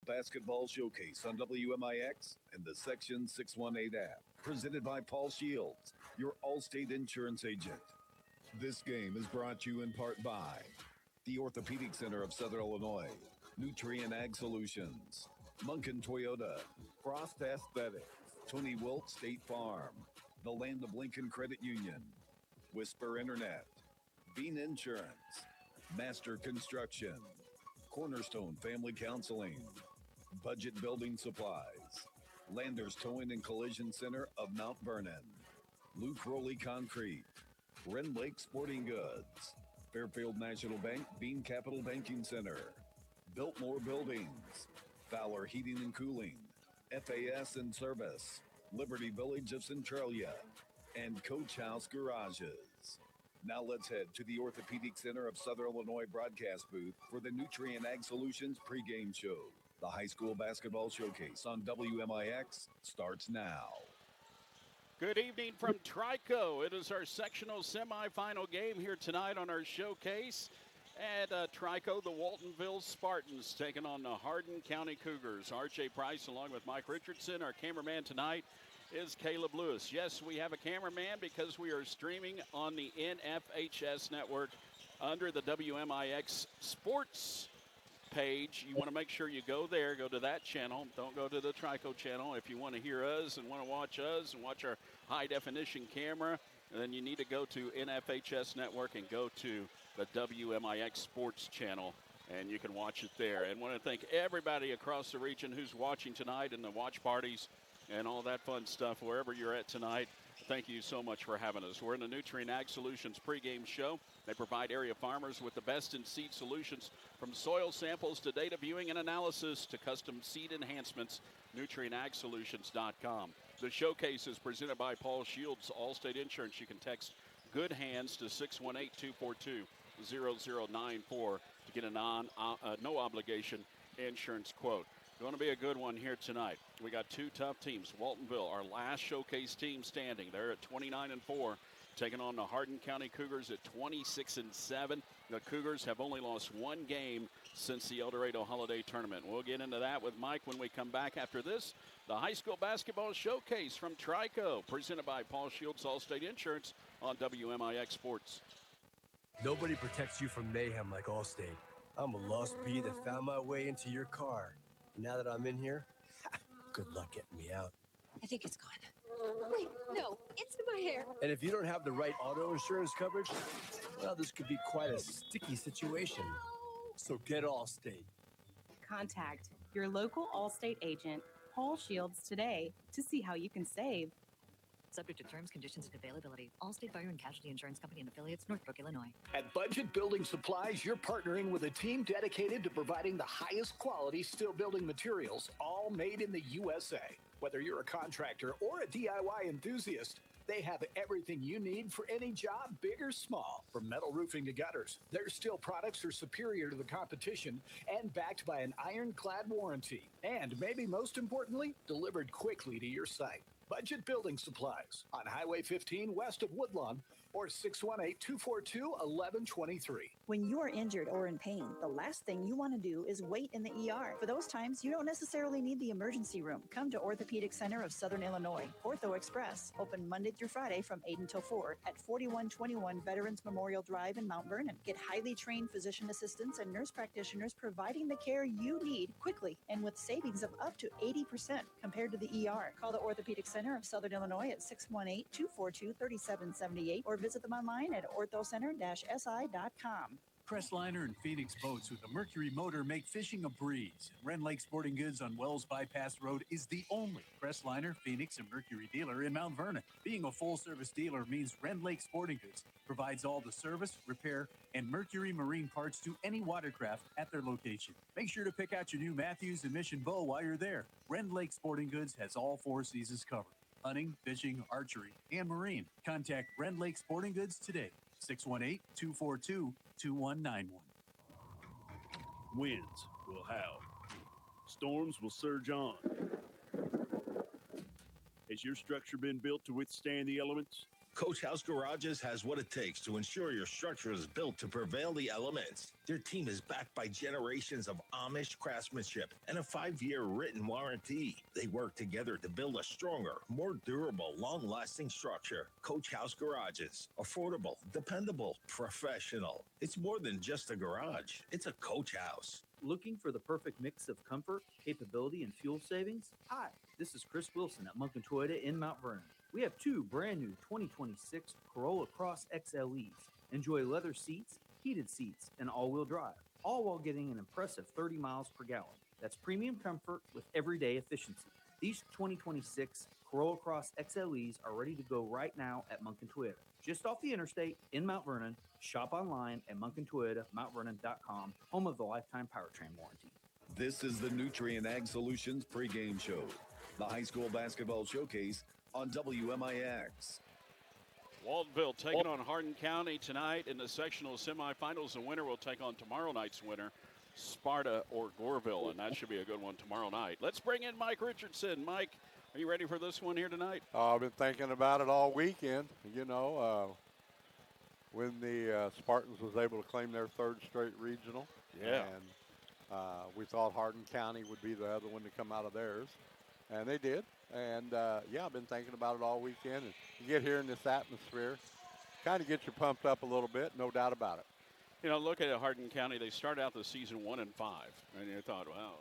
Basketball Showcase on WMIX and the Section 618 app. Presented by Paul Shields, your Allstate insurance agent. This game is brought to you in part by the Orthopedic Center of Southern Illinois, Nutrient Ag Solutions, Munkin Toyota, Frost Aesthetics, Tony Wilt State Farm, the Land of Lincoln Credit Union, Whisper Internet, Bean Insurance, Master Construction, Cornerstone Family Counseling, Budget Building Supplies, Landers Towing and Collision Center of Mount Vernon, Luke Rowley Concrete, Wren Lake Sporting Goods, Fairfield National Bank Bean Capital Banking Center, Biltmore Buildings, Fowler Heating and Cooling, FAS and Service, Liberty Village of Centralia, and Coach House Garages. Now let's head to the Orthopedic Center of Southern Illinois broadcast booth for the Nutrient Ag Solutions pregame show. The high school basketball showcase on WMIX starts now. Good evening from Trico. It is our sectional semifinal game here tonight on our showcase. At Trico, the Waltonville Spartans taking on the Hardin County Cougars. R.J. Price along with Mike Richardson. Our cameraman tonight is Caleb Lewis. Yes, we have a cameraman because we are streaming on the NFHS network under the WMIX Sports page. You want to make sure you go there, go to that channel. Don't go to the Trico channel. If you want to hear us and want to watch us and watch our high-definition camera, then you need to go to NFHS network and go to the WMIX Sports channel, and you can watch it there. And want to thank everybody across the region who's watching tonight and the watch parties and all that fun stuff wherever you're at tonight. Thank you so much for having us. We're in the Nutrient Ag Solutions pregame show. They provide area farmers with the best in seed solutions, from soil samples to data viewing and analysis to custom seed enhancements. NutrientAgSolutions.com. The showcase is presented by Paul Shields, Allstate Insurance. You can text Good Hands to 618-242-0094 to get a no obligation insurance quote. Going to be a good one here tonight. We got two tough teams. Waltonville, our last showcase team standing. They're at 29-4, taking on the Hardin County Cougars at 26-7. The Cougars have only lost one game since the El Dorado Holiday Tournament. We'll get into that with Mike when we come back after this. The high school basketball showcase from Trico, presented by Paul Shields, Allstate Insurance on WMIX Sports. Nobody protects you from mayhem like Allstate. I'm a lost bee that found my way into your car. Now that I'm in here, good luck getting me out. I think it's gone. Wait, no, it's in my hair. And if you don't have the right auto insurance coverage, well, this could be quite a sticky situation. So get Allstate. Contact your local Allstate agent, Paul Shields, today to see how you can save. Subject to terms, conditions, and availability. Allstate Fire and Casualty Insurance Company and Affiliates, Northbrook, Illinois. At Budget Building Supplies, you're partnering with a team dedicated to providing the highest quality steel building materials, all made in the USA. Whether you're a contractor or a DIY enthusiast, they have everything you need for any job, big or small. From metal roofing to gutters, their steel products are superior to the competition and backed by an ironclad warranty. And maybe most importantly, delivered quickly to your site. Budget Building Supplies on Highway 15 west of Woodlawn or 618-242-1123. When you are injured or in pain, the last thing you want to do is wait in the ER. For those times, you don't necessarily need the emergency room. Come to Orthopedic Center of Southern Illinois, Ortho Express, open Monday through Friday from 8 until 4 at 4121 Veterans Memorial Drive in Mount Vernon. Get highly trained physician assistants and nurse practitioners providing the care you need quickly and with savings of up to 80% compared to the ER. Call the Orthopedic Center of Southern Illinois at 618-242-3778 or visit them online at orthocenter-si.com. Crestliner and Phoenix Boats with a Mercury motor make fishing a breeze. Wren Lake Sporting Goods on Wells Bypass Road is the only Crestliner, Phoenix, and Mercury dealer in Mount Vernon. Being a full-service dealer means Wren Lake Sporting Goods provides all the service, repair, and Mercury marine parts to any watercraft at their location. Make sure to pick out your new Matthews and Mission Bow while you're there. Wren Lake Sporting Goods has all four seasons covered: hunting, fishing, archery, and marine. Contact Wren Lake Sporting Goods today. 618-242-2191. Winds will howl. Storms will surge on. Has your structure been built to withstand the elements? Coach House Garages has what it takes to ensure your structure is built to prevail the elements. Their team is backed by generations of Amish craftsmanship, and a 5-year written warranty. They work together to build a stronger, more durable, long-lasting structure. Coach House Garages. Affordable, dependable, professional. It's more than just a garage. It's a Coach House. Looking for the perfect mix of comfort, capability, and fuel savings? Hi, this is Chris Wilson at Munkin Toyota in Mount Vernon. We have 2 brand new 2026 Corolla Cross XLEs. Enjoy leather seats, heated seats, and all-wheel drive, all while getting an impressive 30 miles per gallon. That's premium comfort with everyday efficiency. These 2026 Corolla Cross XLEs are ready to go right now at Munkin Toyota. Just off the interstate in Mount Vernon. Shop online at MunkinToyota.MountVernon.com, home of the lifetime powertrain warranty. This is the Nutrient Ag Solutions pregame show. The high school basketball showcase on WMIX. Waltonville taking on Hardin County tonight in the sectional semifinals. The winner will take on tomorrow night's winner, Sparta or Goreville, and that should be a good one tomorrow night. Let's bring in Mike Richardson. Mike, are you ready for this one here tonight? I've been thinking about it all weekend. You know, when the Spartans was able to claim their 3rd straight regional. Yeah. And we thought Hardin County would be the other one to come out of theirs. And they did. And, yeah, I've been thinking about it all weekend. And you get here in this atmosphere, kind of gets you pumped up a little bit, no doubt about it. You know, look at Hardin County. They started out the season 1-5. And you thought, well,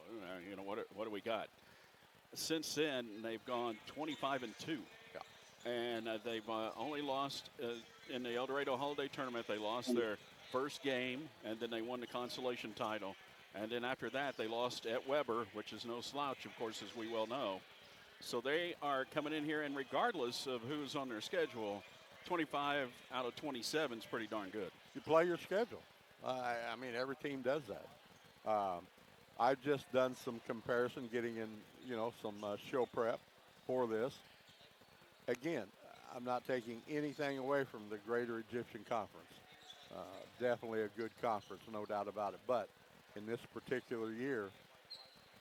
you know, what do we got? Since then, they've gone 25-2. And they've only lost in the El Dorado Holiday Tournament. They lost their first game, and then they won the consolation title. And then after that, they lost at Weber, which is no slouch, of course, as we well know. So they are coming in here, and regardless of who's on their schedule, 25 out of 27 is pretty darn good. You play your schedule. I mean, every team does that. I've just done some comparison, getting in, you know, some show prep for this. Again, I'm not taking anything away from the Greater Egyptian Conference. Definitely a good conference, no doubt about it. But in this particular year,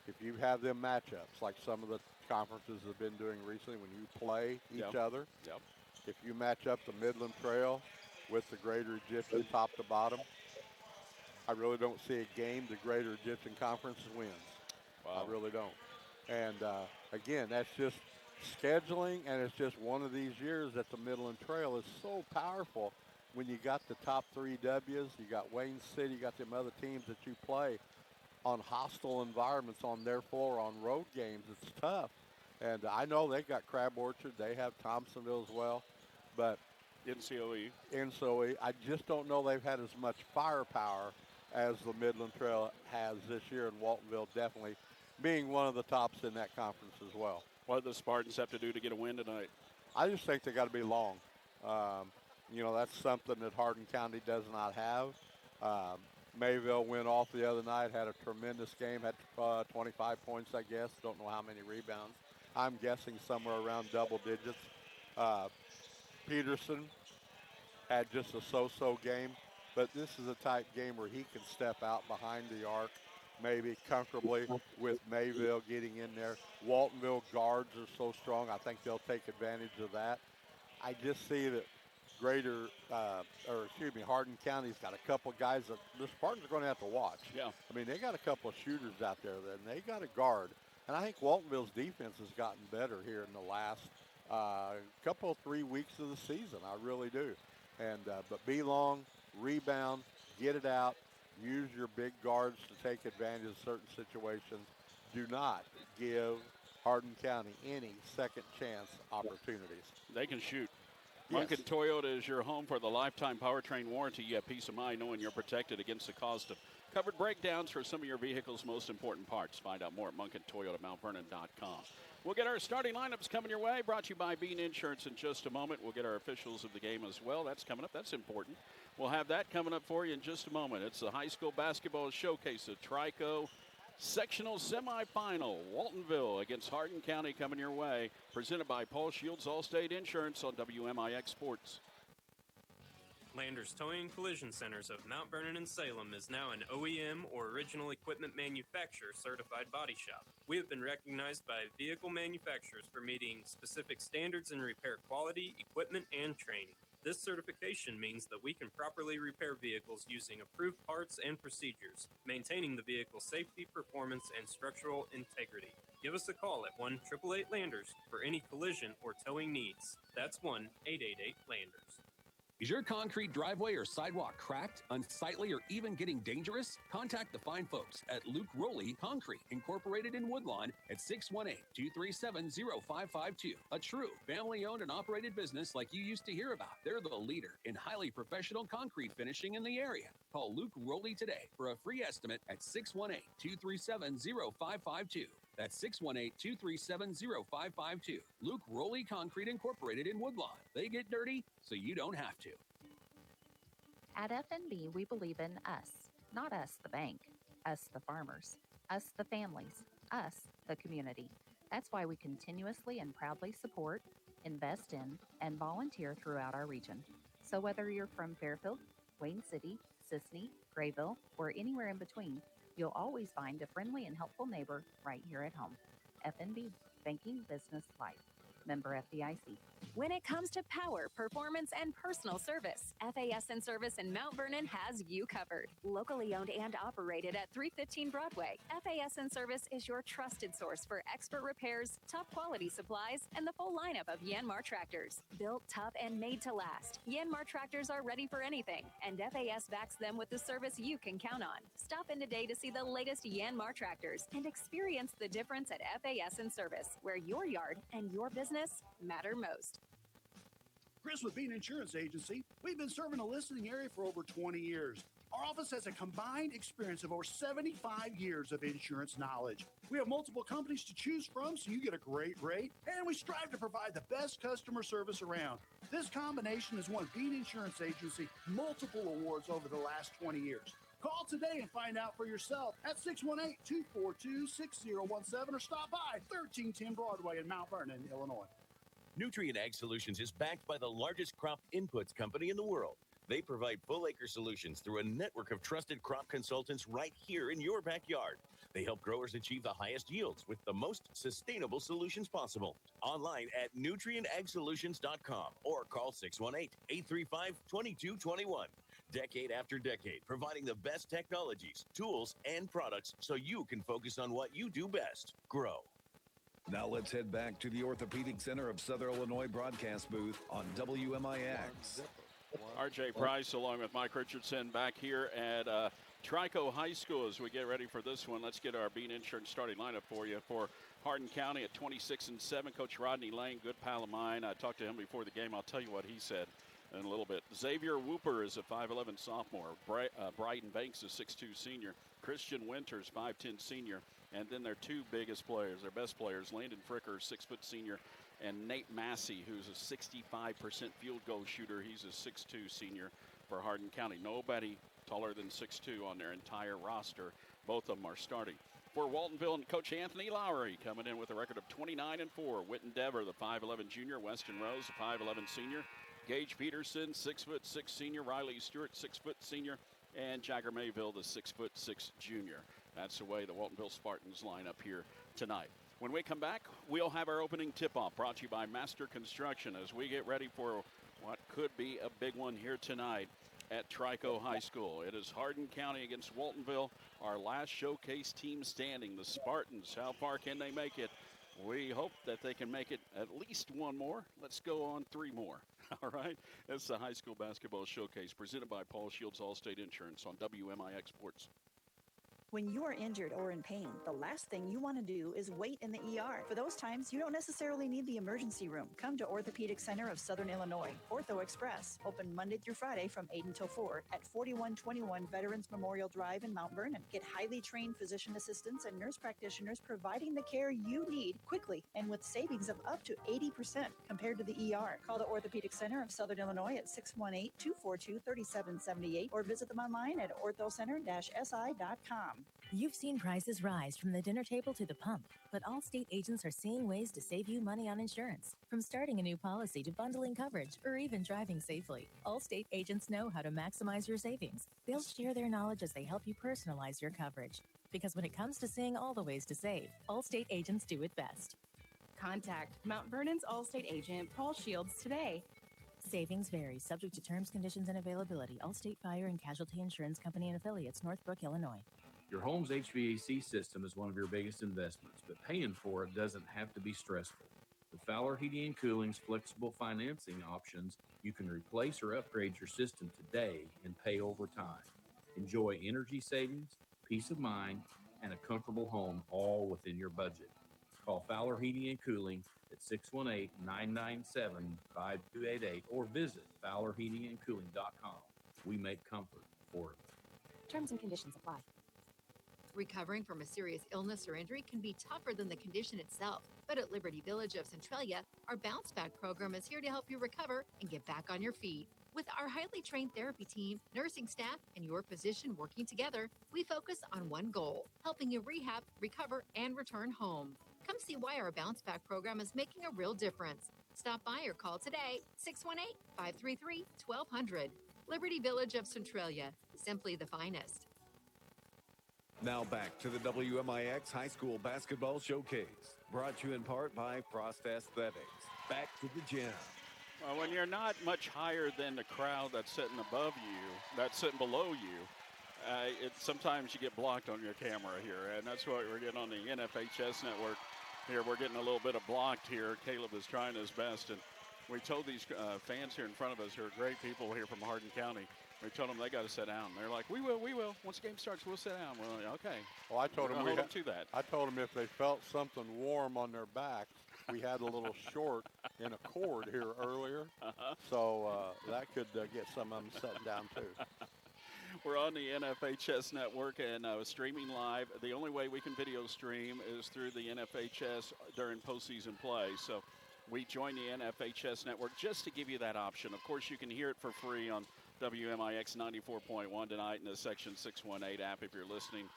if you have them matchups, like some of the conferences have been doing recently, when you play each other, if you match up the Midland Trail with the Greater Egyptian top to bottom, I really don't see a game the Greater Egyptian Conference wins. Wow. I really don't. And, again, that's just scheduling, and it's just one of these years that the Midland Trail is so powerful when you got the top 3 W's, you got Wayne City, you got them other teams that you play on hostile environments on their floor on road games. It's tough. And I know they got Crab Orchard. They have Thompsonville as well. But NCOE. I just don't know they've had as much firepower as the Midland Trail has this year, and Waltonville definitely being one of the tops in that conference as well. What do the Spartans have to do to get a win tonight? I just think they got to be long. You know, that's something that Hardin County does not have. Mayville went off the other night, had a tremendous game, had 25 points, I guess. Don't know how many rebounds. I'm guessing somewhere around double digits. Peterson had just a so-so game, but this is a type game where he can step out behind the arc, maybe comfortably with Mayville getting in there. Waltonville guards are so strong, I think they'll take advantage of that. I just see that Hardin County's got a couple guys that the Spartans are going to have to watch. Yeah. I mean, they got a couple of shooters out there, and they got a guard. And I think Waltonville's defense has gotten better here in the last couple, 3 weeks of the season. I really do. And but be long, rebound, get it out, use your big guards to take advantage of certain situations. Do not give Hardin County any second chance opportunities. They can shoot. Yes. Munkin Toyota is your home for the lifetime powertrain warranty. You have peace of mind knowing you're protected against the cost of covered breakdowns for some of your vehicle's most important parts. Find out more at MunkinToyotaMountVernon.com. We'll get our starting lineups coming your way. Brought to you by Bean Insurance in just a moment. We'll get our officials of the game as well. That's coming up. That's important. We'll have that coming up for you in just a moment. It's the high school basketball showcase at Trico. Sectional semifinal, Waltonville against Hardin County coming your way. Presented by Paul Shields Allstate Insurance on WMIX Sports. Landers Towing and Collision Centers of Mount Vernon and Salem is now an OEM or original equipment manufacturer certified body shop. We have been recognized by vehicle manufacturers for meeting specific standards in repair quality, equipment, and training. This certification means that we can properly repair vehicles using approved parts and procedures, maintaining the vehicle's safety, performance, and structural integrity. Give us a call at 1-888-LANDERS for any collision or towing needs. That's 1-888-LANDERS. Is your concrete driveway or sidewalk cracked, unsightly, or even getting dangerous? Contact the fine folks at Luke Rowley Concrete, Incorporated in Woodlawn at 618-237-0552. A true family-owned and operated business like you used to hear about. They're the leader in highly professional concrete finishing in the area. Call Luke Rowley today for a free estimate at 618-237-0552. That's 618-237-0552. Luke Rowley Concrete Incorporated in Woodlawn. They get dirty so you don't have to. At FNB, we believe in us, not us, the bank, us, the farmers, us, the families, us, the community. That's why we continuously and proudly support, invest in, and volunteer throughout our region. So whether you're from Fairfield, Wayne City, Sisney, Grayville, or anywhere in between, you'll always find a friendly and helpful neighbor right here at home. FNB, Banking Business Life. Member FDIC. When it comes to power, performance, and personal service, FAS and Service in Mount Vernon has you covered. Locally owned and operated at 315 Broadway, FAS and Service is your trusted source for expert repairs, top quality supplies, and the full lineup of Yanmar tractors. Built tough and made to last, Yanmar tractors are ready for anything, and FAS backs them with the service you can count on. Stop in today to see the latest Yanmar tractors and experience the difference at FAS and Service, where your yard and your business matter most. Chris with Bean Insurance Agency. We've been serving a listening area for over 20 years. Our office has a combined experience of over 75 years of insurance knowledge. We have multiple companies to choose from, so you get a great rate, and we strive to provide the best customer service around. This combination has won Bean Insurance Agency multiple awards over the last 20 years. Call today and find out for yourself at 618-242-6017 or stop by 1310 Broadway in Mount Vernon, Illinois. Nutrient Ag Solutions is backed by the largest crop inputs company in the world. They provide full acre solutions through a network of trusted crop consultants right here in your backyard. They help growers achieve the highest yields with the most sustainable solutions possible. Online at nutrientagsolutions.com or call 618-835-2221. Decade after decade, providing the best technologies, tools, and products so you can focus on what you do best, grow. Now let's head back to the Orthopedic Center of Southern Illinois broadcast booth on WMIX. RJ Price along with Mike Richardson back here at Trico High School as we get ready for this one. Let's get our Bean Insurance starting lineup for you. For Hardin County at 26-7, Coach Rodney Lane, good pal of mine. I talked to him before the game. I'll tell you what he said in a little bit. Xavier Wooper is a 5'11 sophomore. Brighton Banks is 6'2 senior. Christian Winters, 5'10 senior. And then their two biggest players, their best players, Landon Fricker, 6' senior, and Nate Massey, who's a 65% field goal shooter. He's a 6'2 senior for Hardin County. Nobody taller than 6'2 on their entire roster. Both of them are starting. For Waltonville, and Coach Anthony Lowry coming in with a record of 29-4. Witten Dever, the 5'11 junior. Weston Rose, the 5'11 senior. Gage Peterson, 6'6 senior. Riley Stewart, 6' senior. And Jagger Mayville, the 6'6 junior. That's the way the Waltonville Spartans line up here tonight. When we come back, we'll have our opening tip-off brought to you by Master Construction as we get ready for what could be a big one here tonight at Trico High School. It is Hardin County against Waltonville, our last showcase team standing. The Spartans, how far can they make it? We hope that they can make it at least one more. Let's go on three more. All right? That's the high school basketball showcase presented by Paul Shields Allstate Insurance on WMIX Sports. When you are injured or in pain, the last thing you want to do is wait in the ER. For those times, you don't necessarily need the emergency room. Come to Orthopedic Center of Southern Illinois, Ortho Express, open Monday through Friday from 8 until 4 at 4121 Veterans Memorial Drive in Mount Vernon. Get highly trained physician assistants and nurse practitioners providing the care you need quickly and with savings of up to 80% compared to the ER. Call the Orthopedic Center of Southern Illinois at 618-242-3778 or visit them online at orthocenter-si.com. You've seen prices rise from the dinner table to the pump, but Allstate agents are seeing ways to save you money on insurance. From starting a new policy to bundling coverage or even driving safely, Allstate agents know how to maximize your savings. They'll share their knowledge as they help you personalize your coverage. Because when it comes to seeing all the ways to save, Allstate agents do it best. Contact Mount Vernon's Allstate agent, Paul Shields, today. Savings vary, subject to terms, conditions, and availability. Allstate Fire and Casualty Insurance Company and affiliates, Northbrook, Illinois. Your home's HVAC system is one of your biggest investments, but paying for it doesn't have to be stressful. With Fowler Heating and Cooling's flexible financing options, you can replace or upgrade your system today and pay over time. Enjoy energy savings, peace of mind, and a comfortable home, all within your budget. Call Fowler Heating and Cooling at 618-997-5288 or visit FowlerHeatingandCooling.com. We make comfort affordable. Terms and conditions apply. Recovering from a serious illness or injury can be tougher than the condition itself. But at Liberty Village of Centralia, our Bounce Back program is here to help you recover and get back on your feet. With our highly trained therapy team, nursing staff, and your physician working together, we focus on one goal, helping you rehab, recover, and return home. Come see why our Bounce Back program is making a real difference. Stop by or call today, 618-533-1200. Liberty Village of Centralia, simply the finest. Now back to the WMIX High School Basketball Showcase, brought to you in part by Frost Aesthetics. Back to the gym. Well, when you're not much higher than the crowd that's sitting above you, that's sitting below you, sometimes you get blocked on your camera here, and that's what we're getting on the NFHS network. Here we're getting a little bit of blocked here. Caleb is trying his best, and we told these fans here in front of us who are great people here from Hardin County, we told them they got to sit down. They're like, we will. Once the game starts, we'll sit down. We're like, okay. Well, I told them to that. I told them if they felt something warm on their back, we had a little short in a cord here earlier, so that could get some of them sitting down too. We're on the NFHS network and streaming live. The only way we can video stream is through the NFHS during postseason play. So we join the NFHS network just to give you that option. Of course, you can hear it for free on WMIX 94.1 tonight in the Section 618 app if you're listening.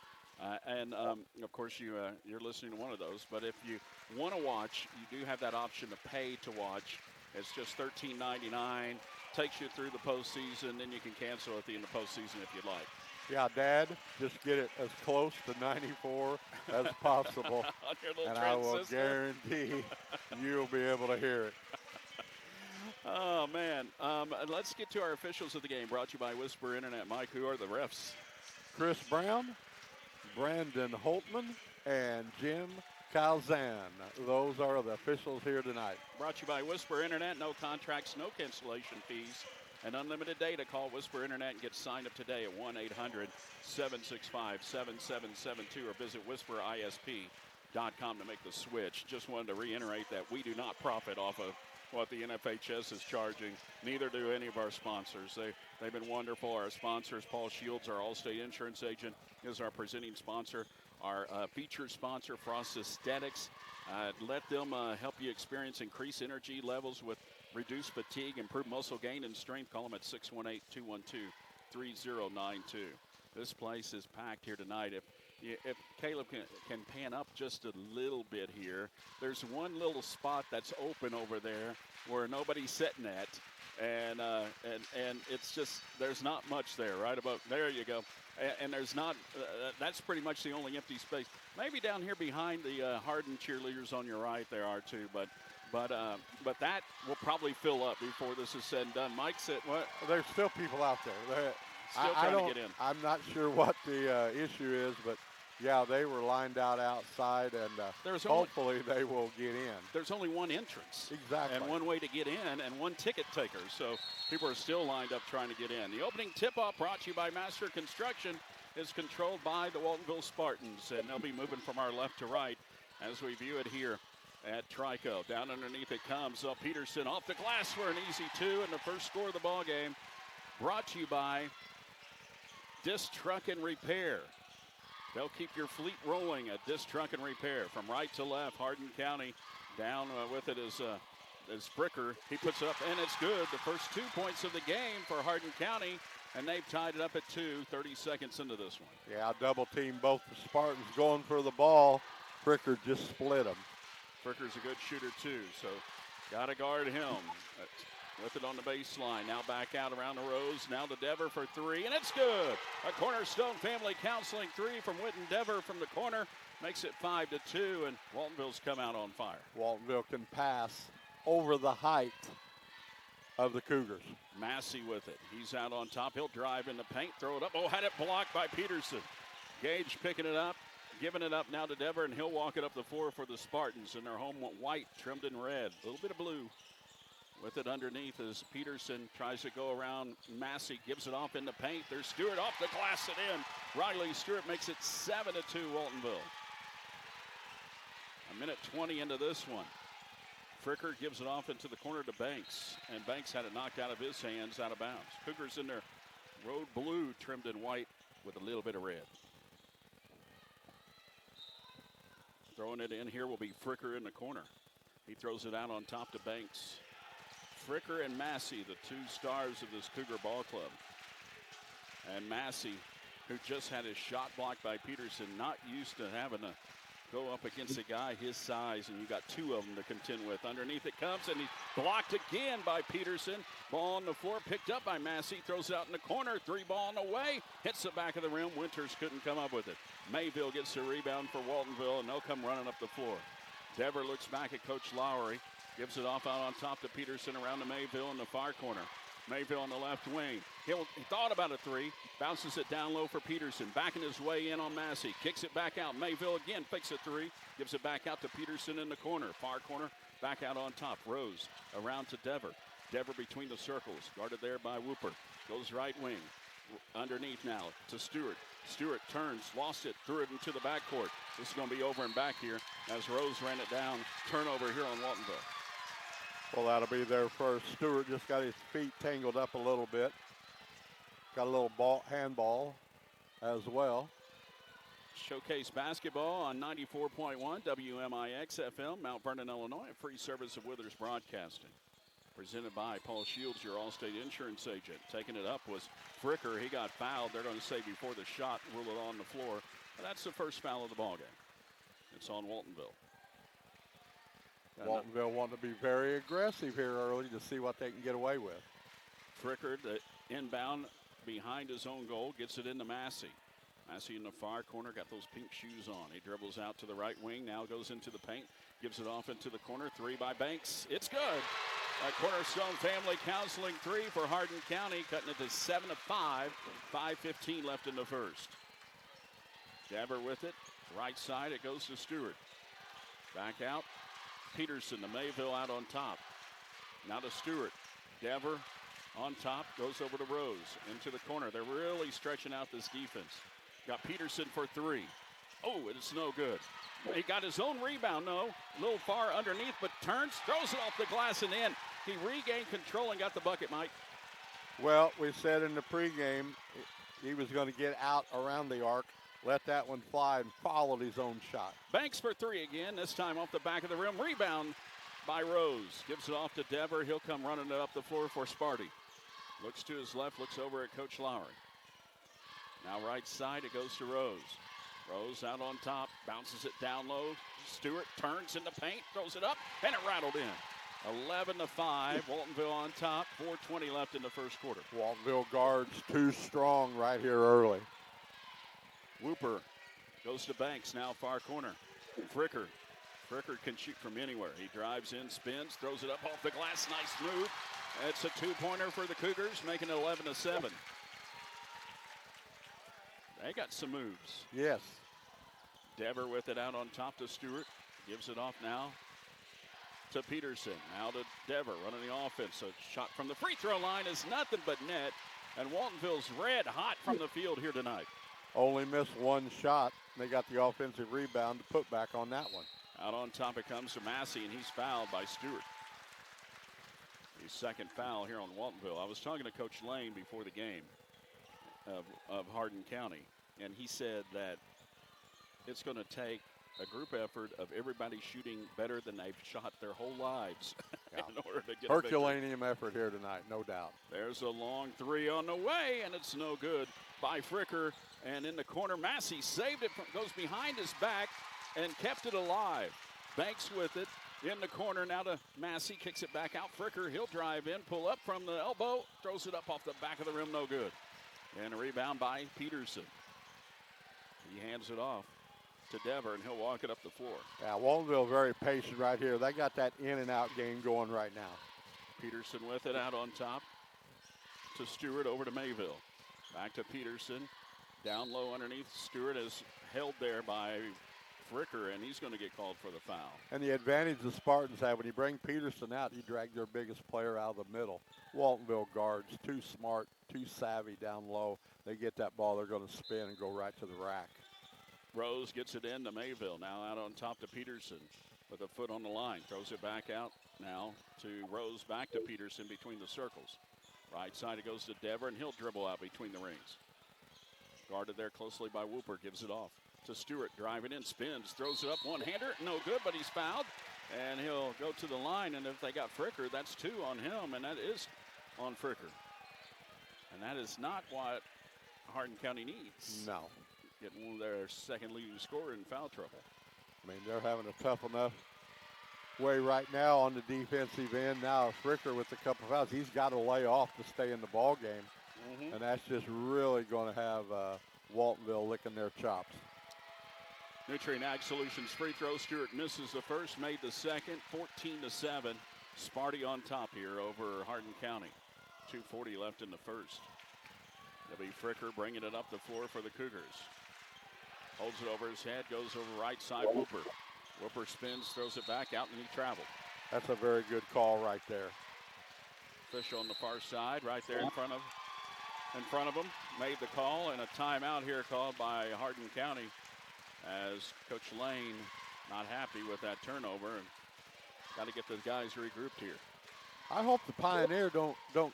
Of course, you're listening to one of those. But if you want to watch, you do have that option to pay to watch. It's just $13.99. Takes you through the postseason. Then you can cancel at the end of postseason if you'd like. Yeah, Dad, just get it as close to 94 as possible. And I will guarantee you'll be able to hear it. Oh, man. Let's get to our officials of the game. Brought to you by Whisper Internet. Mike, who are the refs? Chris Brown, Brandon Holtman, and Jim Calzan. Those are the officials here tonight. Brought to you by Whisper Internet. No contracts, no cancellation fees, and unlimited data. Call Whisper Internet and get signed up today at 1-800-765-7772 or visit whisperisp.com to make the switch. Just wanted to reiterate that we do not profit off of what the NFHS is charging. Neither do any of our sponsors. They've been wonderful. Our sponsors, Paul Shields, our Allstate insurance agent, is our presenting sponsor. Our featured sponsor, Frost Aesthetics. Let them help you experience increased energy levels with reduced fatigue, improve muscle gain and strength. Call them at 618-212-3092. This place is packed here tonight. If Caleb can pan up just a little bit here, there's one little spot that's open over there where nobody's sitting at, and it's just, there's not much there. Right about there you go, and there's not. That's pretty much the only empty space. Maybe down here behind the Hardin cheerleaders on your right there are too, but that will probably fill up before this is said and done. Mike said what? There's still people out there. Still trying to get in. I'm not sure what the issue is, but yeah, they were lined out outside, and hopefully they will get in. There's only one entrance. Exactly. And one way to get in and one ticket taker. So people are still lined up trying to get in. The opening tip-off brought to you by Master Construction is controlled by the Waltonville Spartans, and they'll be moving from our left to right as we view it here at Trico. Down underneath it comes Peterson off the glass for an easy two, and the first score of the ball game brought to you by Disc Truck and Repair. They'll keep your fleet rolling at Disc Truck and Repair. From right to left, Hardin County down with it is Bricker. He puts it up, and it's good. The first 2 points of the game for Hardin County, and they've tied it up at 30 seconds into this one. Yeah, double team both the Spartans going for the ball. Bricker just split them. Bricker's a good shooter, too, so got to guard him. With it on the baseline, now back out around the rows, now to Dever for three, and it's good. A Cornerstone Family Counseling three from Witten Dever from the corner makes it 5-2, and Waltonville's come out on fire. Waltonville can pass over the height of the Cougars. Massey with it. He's out on top. He'll drive in the paint, throw it up. Oh, had it blocked by Peterson. Gage picking it up, giving it up now to Dever, and he'll walk it up the floor for the Spartans in their home white, trimmed in red. A little bit of blue. With it underneath as Peterson tries to go around. Massey gives it off in the paint. There's Stewart off the glass and in. Riley Stewart makes it 7-2 Waltonville. A minute 20 into this one. Fricker gives it off into the corner to Banks, and Banks had it knocked out of his hands, out of bounds. Cougars in their road blue, trimmed in white with a little bit of red. Throwing it in here will be Fricker in the corner. He throws it out on top to Banks. Fricker and Massey, the two stars of this Cougar ball club. And Massey, who just had his shot blocked by Peterson, not used to having to go up against a guy his size, and you got two of them to contend with. Underneath it comes, and he's blocked again by Peterson. Ball on the floor, picked up by Massey, throws it out in the corner, three ball on the way, hits the back of the rim. Winters couldn't come up with it. Mayville gets the rebound for Waltonville, and they'll come running up the floor. Dever looks back at Coach Lowry, gives it off out on top to Peterson around to Mayville in the far corner. Mayville on the left wing. He thought about a three. Bounces it down low for Peterson. Backing his way in on Massey. Kicks it back out. Mayville again fakes a three. Gives it back out to Peterson in the corner. Far corner. Back out on top. Rose around to Dever. Dever between the circles. Guarded there by Whooper. Goes right wing. Underneath now to Stewart. Stewart turns. Lost it. Threw it into the backcourt. This is going to be over and back here as Rose ran it down. Turnover here on Waltonville. Well, that'll be there first. Stewart just got his feet tangled up a little bit. Got a little handball as well. Showcase basketball on 94.1 WMIX FM, Mount Vernon, Illinois. A free service of Withers Broadcasting. Presented by Paul Shields, your Allstate insurance agent. Taking it up was Fricker. He got fouled. They're going to say before the shot, rule it on the floor. But that's the first foul of the ball game. It's on Waltonville. Waltonville wanting to be very aggressive here early to see what they can get away with. Fricker, the inbound behind his own goal, gets it into Massey. Massey in the far corner, got those pink shoes on. He dribbles out to the right wing, now goes into the paint, gives it off into the corner. Three by Banks. It's good. A Cornerstone Family Counseling three for Hardin County, cutting it to 7-5. 5:15 left in the first. Dever with it. Right side, it goes to Stewart. Back out. Peterson to Mayville out on top. Now to Stewart. Dever on top, goes over to Rose. Into the corner. They're really stretching out this defense. Got Peterson for three. Oh, it's no good. He got his own rebound, no. A little far underneath, but turns, throws it off the glass and in. He regained control and got the bucket, Mike. Well, we said in the pregame he was going to get out around the arc, let that one fly, and followed his own shot. Banks for three again, this time off the back of the rim. Rebound by Rose. Gives it off to Dever. He'll come running it up the floor for Sparty. Looks to his left, looks over at Coach Lowry. Now right side, it goes to Rose. Rose out on top, bounces it down low. Stewart turns in the paint, throws it up, and it rattled in. 11-5, Waltonville on top. 4:20 left in the first quarter. Waltonville guards too strong right here early. Whooper goes to Banks, now far corner. Fricker can shoot from anywhere. He drives in, spins, throws it up off the glass. Nice move. It's a two-pointer for the Cougars, making it 11-7. They got some moves. Yes. Dever with it out on top to Stewart. Gives it off now to Peterson. Now to Dever running the offense. A shot from the free throw line is nothing but net. And Waltonville's red hot from the field here tonight. Only missed one shot. They got the offensive rebound to put back on that one. Out on top it comes to Massey, and he's fouled by Stewart. His second foul here on Waltonville. I was talking to Coach Lane before the game of Hardin County, and he said that it's going to take a group effort of everybody shooting better than they've shot their whole lives in order to get Herculaneum effort here tonight, no doubt. There's a long three on the way, and it's no good by Fricker. And in the corner, Massey saved it, goes behind his back and kept it alive. Banks with it in the corner now to Massey, kicks it back out. Fricker, he'll drive in, pull up from the elbow, throws it up off the back of the rim, no good. And a rebound by Peterson. He hands it off to Dever, and he'll walk it up the floor. Yeah, Waltonville very patient right here. They got that in and out game going right now. Peterson with it out on top to Stewart, over to Mayville. Back to Peterson. Down low underneath. Stewart is held there by Fricker, and he's going to get called for the foul. And the advantage the Spartans have, when you bring Peterson out, you drag their biggest player out of the middle. Waltonville guards, too smart, too savvy down low. They get that ball, they're going to spin and go right to the rack. Rose gets it in to Mayville. Now out on top to Peterson with a foot on the line. Throws it back out now to Rose, back to Peterson between the circles. Right side it goes to Dever, and he'll dribble out between the rings. Guarded there closely by Whooper, gives it off to Stewart. Driving in, spins, throws it up, one-hander. No good, but he's fouled. And he'll go to the line, and if they got Fricker, that's 2 on him, and that is on Fricker. And that is not what Hardin County needs. No. Getting their second leading scorer in foul trouble. I mean, they're having a tough enough way right now on the defensive end. Now Fricker with a couple of fouls, he's got to lay off to stay in the ball game. And that's just really going to have Waltonville licking their chops. Nutrient Ag Solutions free throw. Stewart misses the first, made the second. 14-7. Sparty on top here over Hardin County. 2:40 left in the first. It'll be Fricker bringing it up the floor for the Cougars. Holds it over his head, goes over right side. Whooper. Whooper spins, throws it back out, and he traveled. That's a very good call right there. Official on the far side, right there in front of him, made the call, and a timeout here called by Hardin County, as Coach Lane not happy with that turnover, and got to get the guys regrouped here. I hope the Pioneer don't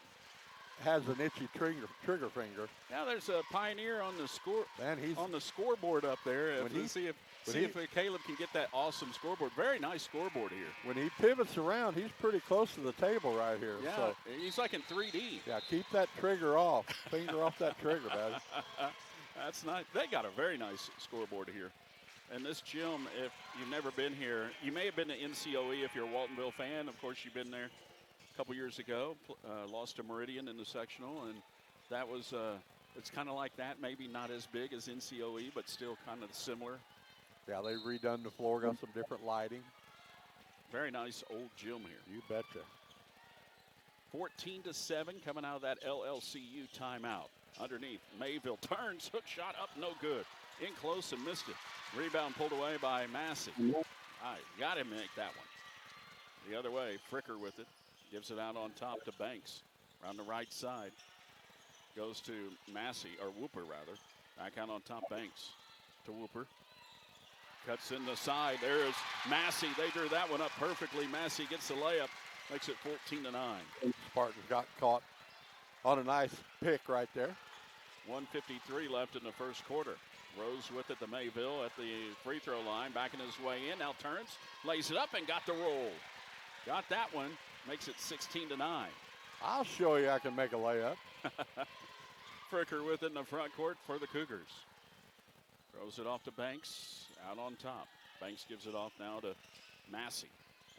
has an itchy trigger finger. Now there's a Pioneer on the on the scoreboard up there. See if Caleb can get that awesome scoreboard. Very nice scoreboard here. When he pivots around, he's pretty close to the table right here. Yeah, so. He's like in 3D. Yeah, keep that trigger off. Finger off that trigger, buddy. That's nice. They got a very nice scoreboard here. And this gym, if you've never been here, you may have been to NCOE if you're a Waltonville fan. Of course, you've been there a couple years ago. Lost to Meridian in the sectional, and that was it's kind of like that. Maybe not as big as NCOE, but still kind of similar. Yeah, they've redone the floor, got some different lighting. Very nice old gym here. You betcha. 14-7 coming out of that LLCU timeout. Underneath, Mayville turns, hook shot up, no good. In close and missed it. Rebound pulled away by Massey. Got to make that one. The other way, Fricker with it. Gives it out on top to Banks. Around the right side. Goes to Massey, or Whooper rather. Back out on top, Banks to Whooper. Cuts in the side. There's Massey. They drew that one up perfectly. Massey gets the layup. Makes it 14-9. Spartans got caught on a nice pick right there. 1:53 left in the first quarter. Rose with it to Mayville at the free throw line. Backing his way in. Now turns. Lays it up and got the roll. Got that one. Makes it 16-9. I'll show you I can make a layup. Fricker with it in the front court for the Cougars. Throws it off to Banks. Out on top. Banks gives it off now to Massey.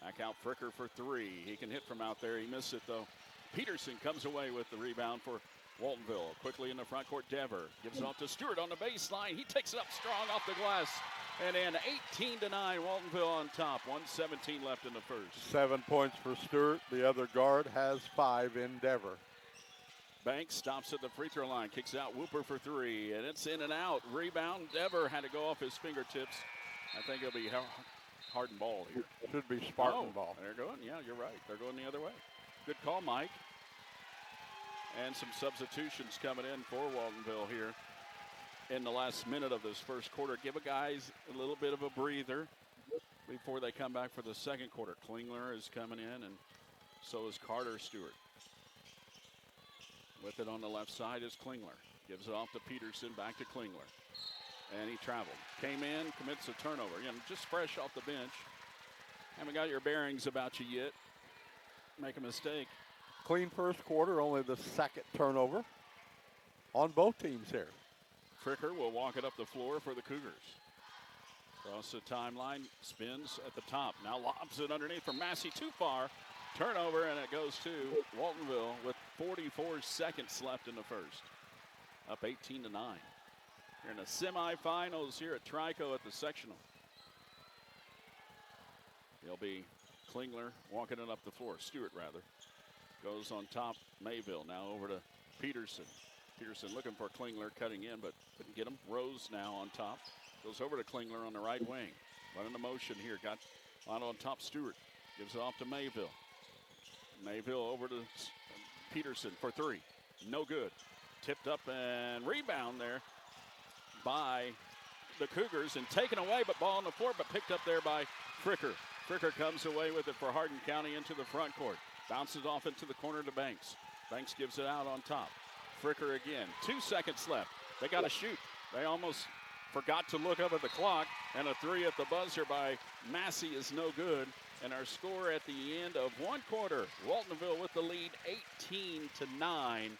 Back out Fricker for 3. He can hit from out there. He missed it though. Peterson comes away with the rebound for Waltonville. Quickly in the front court, Dever gives it off to Stewart on the baseline. He takes it up strong off the glass. And in 18-9, Waltonville on top. 1:17 left in the first. 7 points for Stewart. The other guard has 5 in Dever. Banks stops at the free throw line, kicks out Whooper for 3, and it's in and out. Rebound, Dever had to go off his fingertips. I think it'll be Hardin ball here. Should be Spartan ball. They're going, yeah, you're right. They're going the other way. Good call, Mike. And some substitutions coming in for Waltonville here in the last minute of this first quarter. Give a guys a little bit of a breather before they come back for the second quarter. Klingler is coming in, and so is Carter Stewart. With it on the left side is Klingler. Gives it off to Peterson, back to Klingler. And he traveled. Came in, commits a turnover. Just fresh off the bench. Haven't got your bearings about you yet. Make a mistake. Clean first quarter, only the second turnover on both teams here. Fricker will walk it up the floor for the Cougars. Across the timeline, spins at the top. Now lobs it underneath from Massey, too far. Turnover, and it goes to Waltonville with 44 seconds left in the first. Up 18-9. We're in the semifinals here at Trico at the sectional. It'll be Klingler walking it up the floor, Stewart rather. Goes on top, Mayville. Now over to Peterson. Peterson looking for Klingler, cutting in, but couldn't get him. Rose now on top. Goes over to Klingler on the right wing. Running the motion here. Got on top, Stewart. Gives it off to Mayville. Mayville over to Peterson for three. No good. Tipped up and rebound there by the Cougars and taken away, but ball on the floor, but picked up there by Fricker. Fricker comes away with it for Hardin County into the front court. Bounces off into the corner to Banks. Banks gives it out on top. Fricker again. 2 seconds left. They got to shoot. They almost forgot to look up at the clock, and a three at the buzzer by Massey is no good. And our score at the end of one quarter, Waltonville with the lead 18-9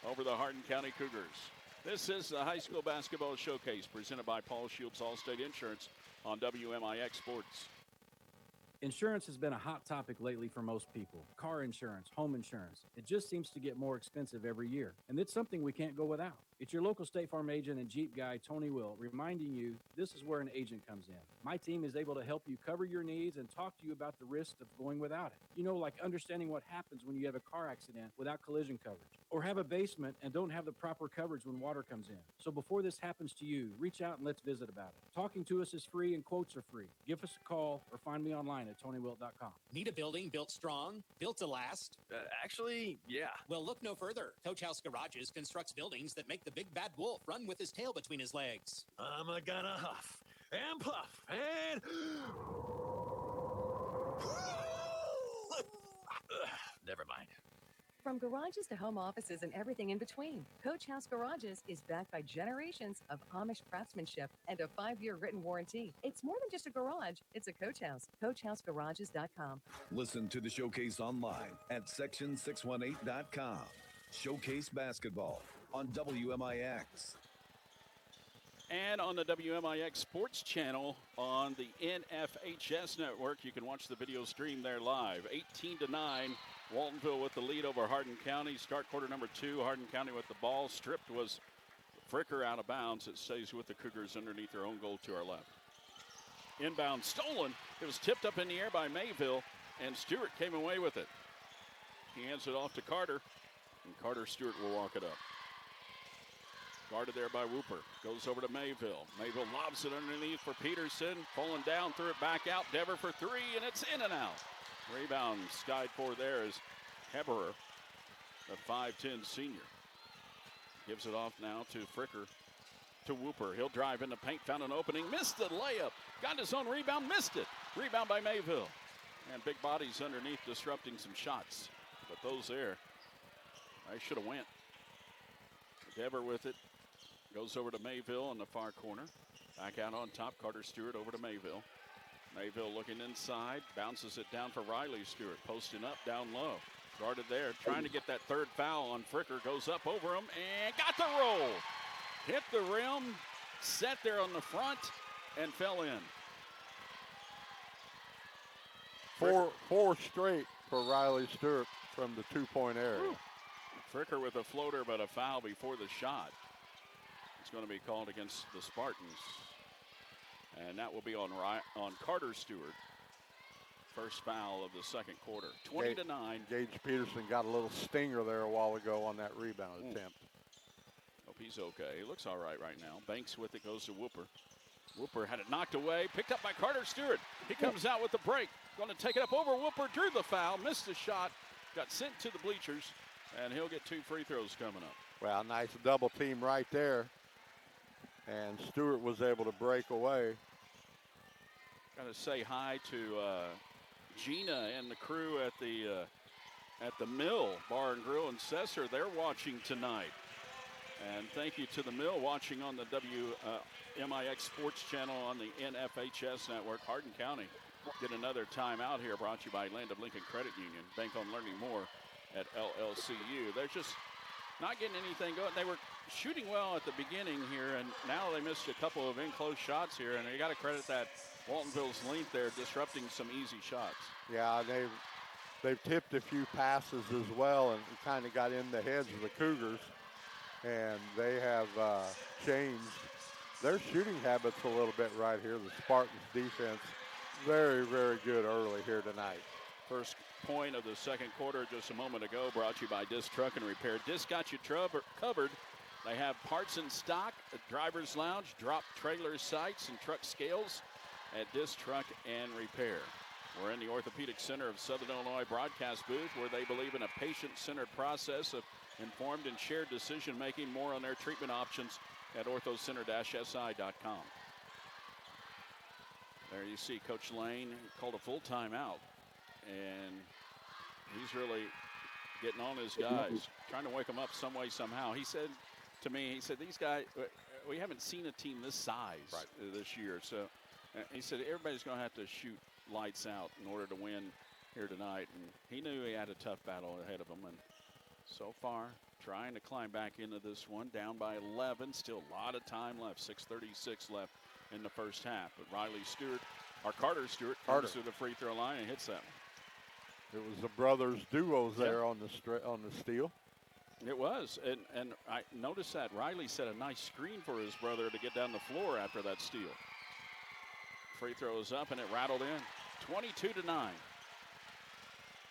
over the Hardin County Cougars. This is the High School Basketball Showcase presented by Paul Shields Allstate Insurance on WMIX Sports. Insurance has been a hot topic lately for most people. Car insurance, home insurance. It just seems to get more expensive every year, and it's something we can't go without. It's your local State Farm agent and Jeep guy, Tony Will, reminding you this is where an agent comes in. My team is able to help you cover your needs and talk to you about the risks of going without it. You know, like understanding what happens when you have a car accident without collision coverage, or have a basement and don't have the proper coverage when water comes in. So before this happens to you, reach out and let's visit about it. Talking to us is free and quotes are free. Give us a call or find me online at TonyWilt.com. Need a building built strong, built to last? Actually, yeah. Well, look no further. Coach House Garages constructs buildings that make the big bad wolf run with his tail between his legs. I'm gonna huff and puff and never mind. From garages to home offices and everything in between, Coach House Garages is backed by generations of Amish craftsmanship and a 5-year written warranty. It's more than just a garage, it's a Coach House. CoachHouseGarages.com. Listen to the showcase online at section618.com. Showcase Basketball on WMIX. And on the WMIX Sports Channel on the NFHS Network, you can watch the video stream there live. 18-9, Waltonville with the lead over Hardin County. Start quarter number 2, Hardin County with the ball. Stripped was Fricker out of bounds. It stays with the Cougars underneath their own goal to our left. Inbound stolen. It was tipped up in the air by Mayville, and Stewart came away with it. He hands it off to Carter, and Carter Stewart will walk it up. Guarded there by Whooper. Goes over to Mayville. Mayville lobs it underneath for Peterson. Falling down, threw it back out. Dever for three, and it's in and out. Rebound skied for there is Heberer, the 5'10 senior. Gives it off now to Fricker, to Whooper. He'll drive in the paint, found an opening, missed the layup. Got his own rebound, missed it. Rebound by Mayville. And big bodies underneath disrupting some shots. But those there, I should have went. Dever with it. Goes over to Mayville in the far corner. Back out on top, Carter Stewart over to Mayville. Mayville looking inside, bounces it down for Riley Stewart. Posting up, down low. Guarded there, trying to get that third foul on Fricker. Goes up over him and got the roll. Hit the rim, set there on the front, and fell in. Four straight for Riley Stewart from the two-point area. Whew. Fricker with a floater, but a foul before the shot. It's going to be called against the Spartans. And that will be on Carter Stewart. First foul of the second quarter. 20-9. Gage Peterson got a little stinger there a while ago on that rebound attempt. Hope he's okay. He looks all right now. Banks with it, goes to Whooper. Whooper had it knocked away, picked up by Carter Stewart. He comes out with the break. Going to take it up over Whooper, drew the foul, missed the shot, got sent to the bleachers, and he'll get 2 free throws coming up. Well, nice double team right there. And Stewart was able to break away. Got to say hi to Gina and the crew at the Mill Bar and Grill in Cesar. They're watching tonight. And thank you to the Mill watching on the WMIX Sports Channel on the NFHS Network. Hardin County get another timeout here, brought to you by Land of Lincoln Credit Union. Bank on learning more at LLCU. They're just not getting anything going. They were shooting well at the beginning here, and now they missed a couple of enclosed shots here, and you got to credit that Waltonville's length there, disrupting some easy shots. Yeah, they've tipped a few passes as well, and kind of got in the heads of the Cougars, and they have changed their shooting habits a little bit right here. The Spartans defense, very, very good early here tonight. First point of the second quarter just a moment ago, brought to you by Disc Truck and Repair. Disc got you covered. They have parts in stock at Driver's Lounge, drop trailer sites, and truck scales at Disc Truck and Repair. We're in the Orthopedic Center of Southern Illinois broadcast booth, where they believe in a patient-centered process of informed and shared decision-making. More on their treatment options at orthocenter-si.com. There you see Coach Lane called a full timeout, and he's really getting on his guys, trying to wake them up some way, somehow. He said to me, these guys, we haven't seen a team this size this year. So he said everybody's going to have to shoot lights out in order to win here tonight. And he knew he had a tough battle ahead of him. And so far, trying to climb back into this one, down by 11. Still a lot of time left, 6:36 left in the first half. But Carter Stewart comes to the free throw line and hits that one. It was the brothers duos there on the steal. It was, and I noticed that Riley set a nice screen for his brother to get down the floor after that steal. Free throw is up, and it rattled in. 22-9.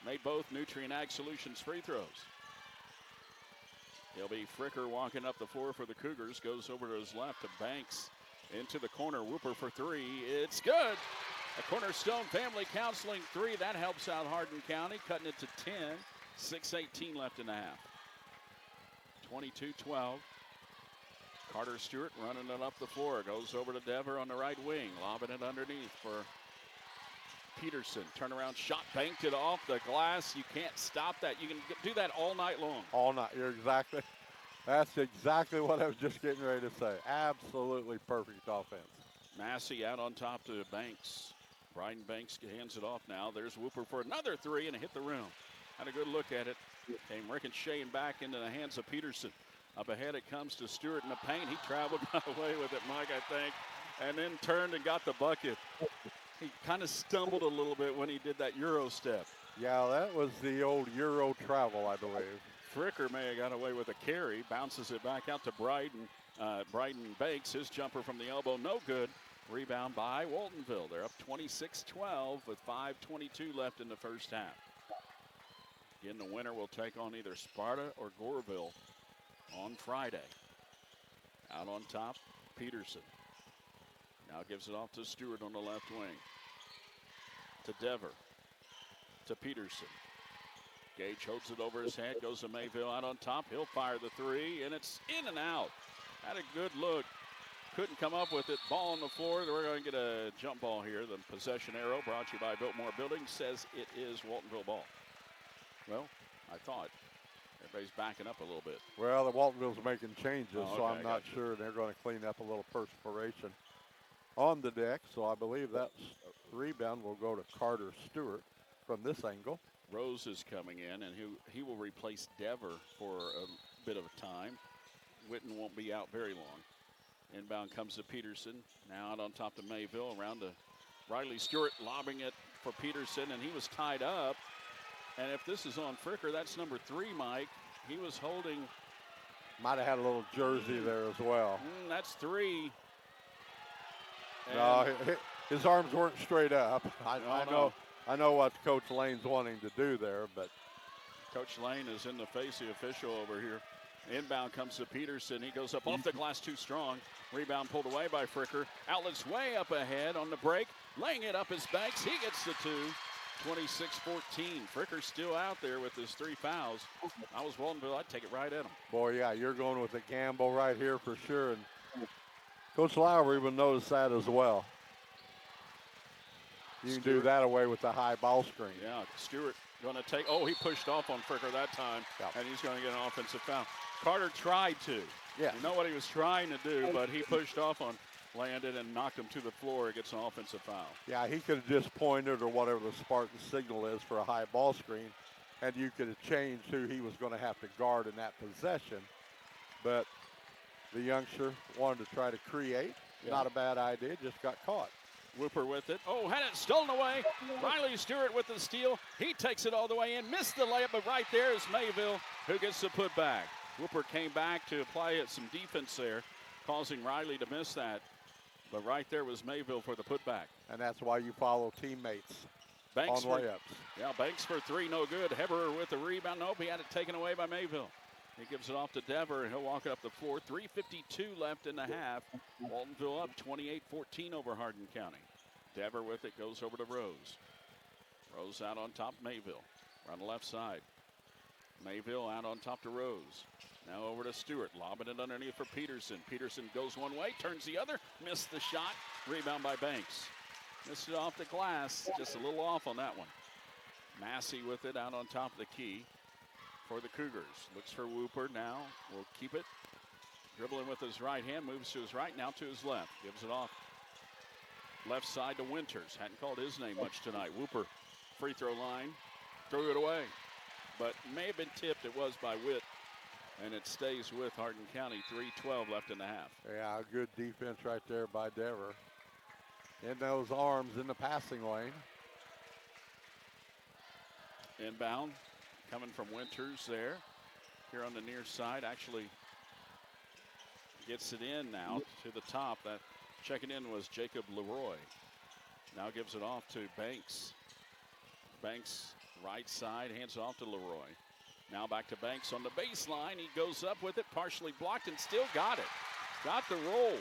Made both Nutrient Ag Solutions free throws. It'll be Fricker walking up the floor for the Cougars. Goes over to his left to Banks. Into the corner, Whooper for three. It's good. A Cornerstone Family Counseling three. That helps out Hardin County, cutting it to 10. 6:18 left in the half. 22-12. Carter Stewart running it up the floor. Goes over to Dever on the right wing. Lobbing it underneath for Peterson. Turnaround shot, banked it off the glass. You can't stop that. You can do that all night long. All night. That's exactly what I was just getting ready to say. Absolutely perfect offense. Massey out on top to Banks. Bryden Banks hands it off now. There's Whooper for another three, and it hit the rim. Had a good look at it. Came ricocheting back into the hands of Peterson. Up ahead it comes to Stewart in the paint. He traveled away with it, Mike, I think, and then turned and got the bucket. He kind of stumbled a little bit when he did that Euro step. Yeah, that was the old Euro travel, I believe. Fricker may have got away with a carry. Bounces it back out to Bryden. Bryden Banks, his jumper from the elbow, no good. Rebound by Waltonville. They're up 26-12 with 5:22 left in the first half. Again, the winner will take on either Sparta or Goreville on Friday. Out on top, Peterson. Now gives it off to Stewart on the left wing. To Dever. To Peterson. Gage holds it over his head, goes to Mayville out on top. He'll fire the three, and it's in and out. Had a good look. Couldn't come up with it. Ball on the floor. We're going to get a jump ball here. The possession arrow brought to you by Biltmore Building says it is Waltonville ball. Well, I thought. Everybody's backing up a little bit. Well, the Waltonville's making changes, so I'm not gotcha. sure they're going to clean up a little perspiration on the deck. So I believe that rebound will go to Carter Stewart from this angle. Rose is coming in, and he will replace Dever for a bit of time. Witten won't be out very long. Inbound comes to Peterson. Now out on top to Mayville. Around to Riley Stewart, lobbing it for Peterson, and he was tied up. And if this is on Fricker, that's number 3, Mike. He was holding. Might have had a little jersey there as well. That's 3. No, his arms weren't straight up. I know what Coach Lane's wanting to do there, but Coach Lane is in the face of the official over here. Inbound comes to Peterson. He goes up off the glass too strong. Rebound pulled away by Fricker. Outlets way up ahead on the break. Laying it up is Banks. He gets the 2. 26-14. Fricker's still out there with his 3 fouls. I was Waltonville, I'd take it right at him. Boy, yeah, you're going with a gamble right here for sure. And Coach Lowry will notice that as well. You can do that away with the high ball screen. Yeah, Stewart going to take. Oh, he pushed off on Fricker that time, and he's going to get an offensive foul. Carter tried to. Yeah. You know what he was trying to do, but he pushed off on Landon and knocked him to the floor. It gets an offensive foul. Yeah, he could have just pointed or whatever the Spartan signal is for a high ball screen, and you could have changed who he was going to have to guard in that possession. But the youngster wanted to try to create. Yeah. Not a bad idea, just got caught. Whooper with it. Oh, had it stolen away. Riley Stewart with the steal. He takes it all the way in. Missed the layup, but right there is Mayville who gets the putback. Whooper came back to apply some defense there, causing Riley to miss that. But right there was Mayville for the putback. And that's why you follow teammates. Banks on for, layups. Yeah, Banks for three, no good. Heber with the rebound. Nope, he had it taken away by Mayville. He gives it off to Dever, and he'll walk it up the floor. 3:52 left in the half. Waltonville up 28-14 over Hardin County. Dever with it, goes over to Rose. Rose out on top, Mayville. On the left side. Mayville out on top to Rose. Now over to Stewart, lobbing it underneath for Peterson. Peterson goes one way, turns the other, missed the shot. Rebound by Banks. Missed it off the glass, just a little off on that one. Massey with it out on top of the key for the Cougars. Looks for Whooper now, will keep it. Dribbling with his right hand, moves to his right, now to his left. Gives it off left side to Winters. Hadn't called his name much tonight. Whooper, free throw line, threw it away. But may have been tipped, it was by Witt. And it stays with Hardin County, 3:12 left in the half. Yeah, good defense right there by Dever. In those arms in the passing lane. Inbound, coming from Winters there. Here on the near side, actually gets it in now to the top. That checking in was Jacob Leroy. Now gives it off to Banks. Banks right side, hands it off to Leroy. Now back to Banks on the baseline. He goes up with it, partially blocked, and still got it. Got the roll.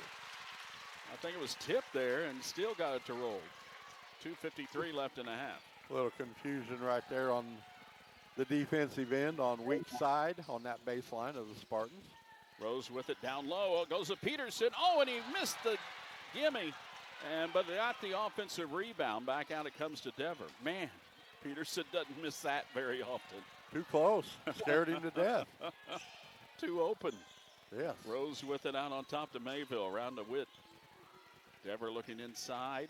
I think it was tipped there and still got it to roll. 2:53 left in the half. A little confusion right there on the defensive end on weak side on that baseline of the Spartans. Rose with it down low. Goes to Peterson. Oh, and he missed the gimme. But got the offensive rebound. Back out it comes to Dever. Man, Peterson doesn't miss that very often. Too close. Scared him to death. Too open. Yes. Rose with it out on top to Mayville. Around to Witt. Dever looking inside.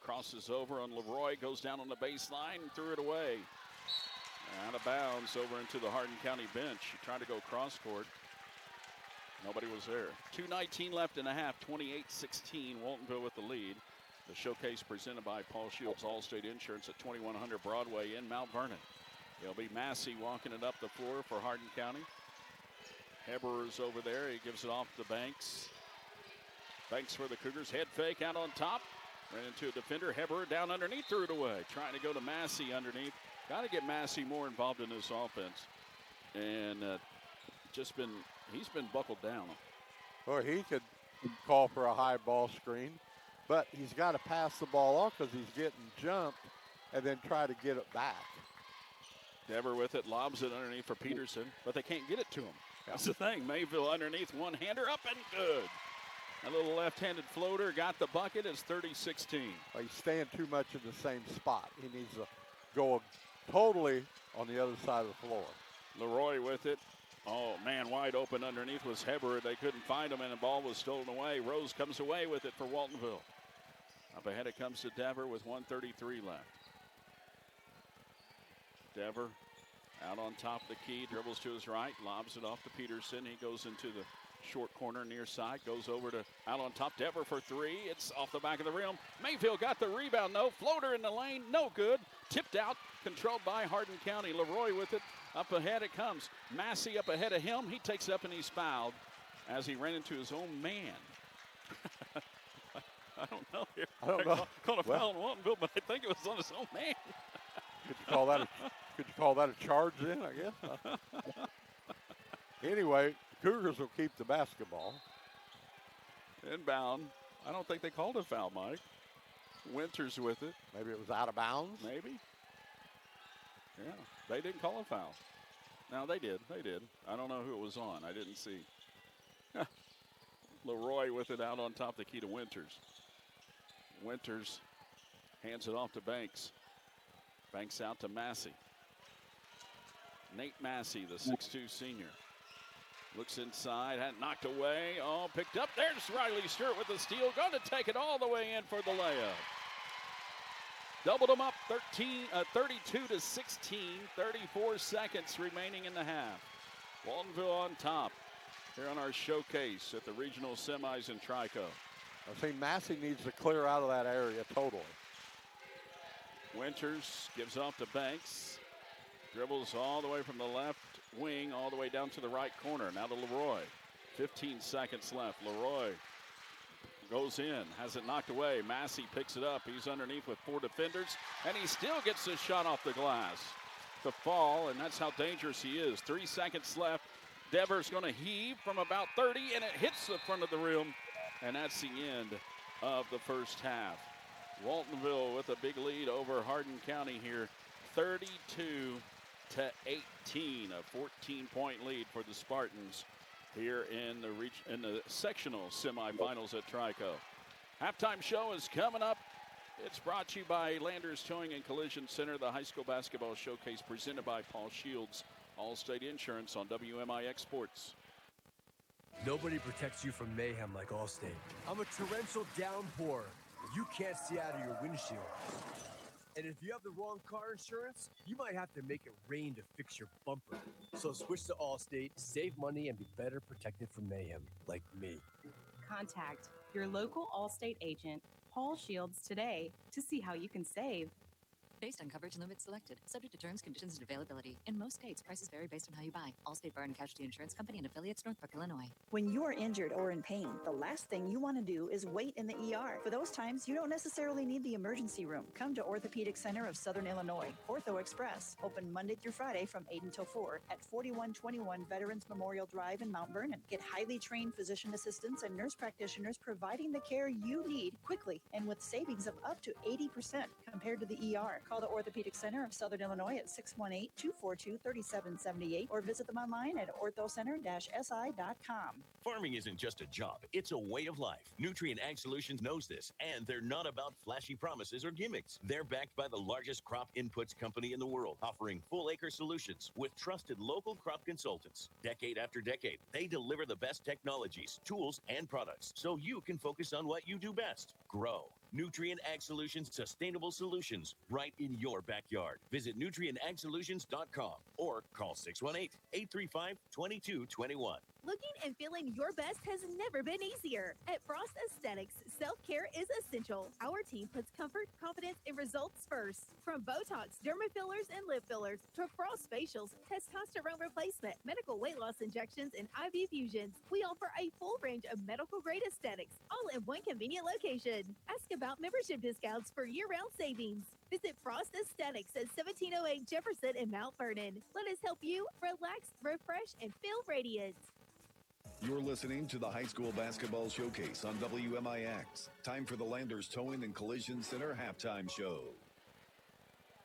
Crosses over on Leroy. Goes down on the baseline and threw it away. Out of bounds over into the Hardin County bench. He tried to go cross court. Nobody was there. 2:19 left in the half. 28-16. Waltonville with the lead. The showcase presented by Paul Shields Allstate Insurance at 2100 Broadway in Mount Vernon. It'll be Massey walking it up the floor for Hardin County. Heberer's over there. He gives it off to Banks. Banks for the Cougars. Head fake out on top. Ran into a defender. Heberer down underneath. Threw it away. Trying to go to Massey underneath. Got to get Massey more involved in this offense. And he's been buckled down. Well, he could call for a high ball screen, but he's got to pass the ball off because he's getting jumped and then try to get it back. Dever with it, lobs it underneath for Peterson, but they can't get it to him. That's the thing. Mayville underneath, one-hander up and good. A little left-handed floater got the bucket. It's 30-16. Well, he's staying too much in the same spot. He needs to go totally on the other side of the floor. Leroy with it. Oh, man, wide open underneath was Heber. They couldn't find him, and the ball was stolen away. Rose comes away with it for Waltonville. Up ahead it comes to Dever with 1:33 left. Dever out on top of the key, dribbles to his right, lobs it off to Peterson. He goes into the short corner near side, goes over to out on top. Dever for three. It's off the back of the rim. Mayfield got the rebound, no. Floater in the lane, no good. Tipped out, controlled by Hardin County. Leroy with it. Up ahead it comes. Massey up ahead of him. He takes up and he's fouled as he ran into his own man. I don't know here. I don't know. Called a foul on Waltonville, but I think it was on his own man. Could you call that a charge then, I guess? Anyway, Cougars will keep the basketball. Inbound. I don't think they called a foul, Mike. Winters with it. Maybe it was out of bounds. Maybe. Yeah, they didn't call a foul. No, they did. They did. I don't know who it was on. I didn't see. Leroy with it out on top of the key to Winters. Winters hands it off to Banks. Banks out to Massey. Nate Massey, the 6'2 senior. Looks inside, had it knocked away. Oh, picked up. There's Riley Stewart with the steal. Going to take it all the way in for the layup. Doubled them up 32-16. 34 seconds remaining in the half. Waltonville on top here on our showcase at the regional semis in Trico. I think Massey needs to clear out of that area totally. Winters gives off to Banks. Dribbles all the way from the left wing all the way down to the right corner. Now to Leroy. 15 seconds left. Leroy goes in, has it knocked away. Massey picks it up. He's underneath with 4 defenders, and he still gets the shot off the glass to fall, and that's how dangerous he is. 3 seconds left. Devers going to heave from about 30, and it hits the front of the rim, and that's the end of the first half. Waltonville with a big lead over Hardin County here, 32-18, a 14-point lead for the Spartans here in the sectional semifinals at Trico. Halftime show is coming up. It's brought to you by Landers Towing and Collision Center, the high school basketball showcase presented by Paul Shields, Allstate Insurance on WMIX Sports. Nobody protects you from mayhem like Allstate. I'm a torrential downpour. You can't see out of your windshield. And if you have the wrong car insurance, you might have to make it rain to fix your bumper. So switch to Allstate, save money, and be better protected from mayhem, like me. Contact your local Allstate agent, Paul Shields, today to see how you can save. Based on coverage limits selected, subject to terms, conditions, and availability. In most states, prices vary based on how you buy. Allstate Fire and Casualty Insurance Company and affiliates, Northbrook, Illinois. When you are injured or in pain, the last thing you want to do is wait in the ER. For those times, you don't necessarily need the emergency room. Come to Orthopedic Center of Southern Illinois, Ortho Express, open Monday through Friday from 8 until 4 at 4121 Veterans Memorial Drive in Mount Vernon. Get highly trained physician assistants and nurse practitioners providing the care you need quickly and with savings of up to 80% compared to the ER. Call the Orthopedic Center of Southern Illinois at 618-242-3778 or visit them online at orthocenter-si.com. Farming isn't just a job, it's a way of life. Nutrient Ag Solutions knows this, and they're not about flashy promises or gimmicks. They're backed by the largest crop inputs company in the world, offering full acre solutions with trusted local crop consultants. Decade after decade, they deliver the best technologies, tools, and products so you can focus on what you do best: grow. Nutrient Ag Solutions, sustainable solutions right in your backyard. Visit nutrientagsolutions.com or call 618-835-2221. Looking and feeling your best has never been easier. At Frost Aesthetics, self-care is essential. Our team puts comfort, confidence, and results first. From Botox, derma fillers, and lip fillers to Frost facials, testosterone replacement, medical weight loss injections, and IV fusions, we offer a full range of medical-grade aesthetics, all in one convenient location. Ask about membership discounts for year-round savings. Visit Frost Aesthetics at 1708 Jefferson in Mount Vernon. Let us help you relax, refresh, and feel radiant. You're listening to the High School Basketball Showcase on WMIX. Time for the Landers Towing and Collision Center halftime show.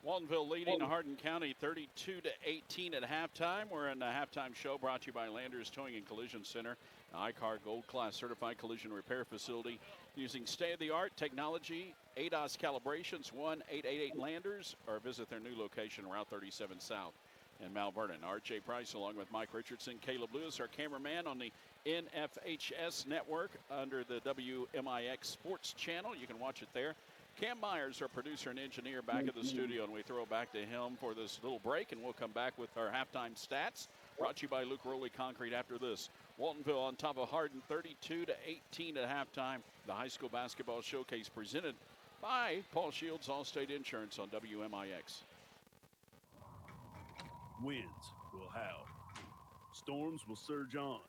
Waltonville leading Hardin County 32-18 at halftime. We're in the halftime show brought to you by Landers Towing and Collision Center, ICAR Gold Class Certified Collision Repair Facility using state-of-the-art technology, ADAS calibrations, 1-888 Landers, or visit their new location, Route 37 South in Mount Vernon. R.J. Price along with Mike Richardson, Caleb Lewis, our cameraman on the NFHS network under the WMIX Sports channel. You can watch it there. Cam Myers, our producer and engineer, back at the studio, and we throw it back to him for this little break, and we'll come back with our halftime stats. Brought to you by Luke Rowley Concrete after this. Waltonville on top of Hardin 32-18 at halftime. The high school basketball showcase presented by Paul Shields, Allstate Insurance on WMIX. Winds will howl. Storms will surge on.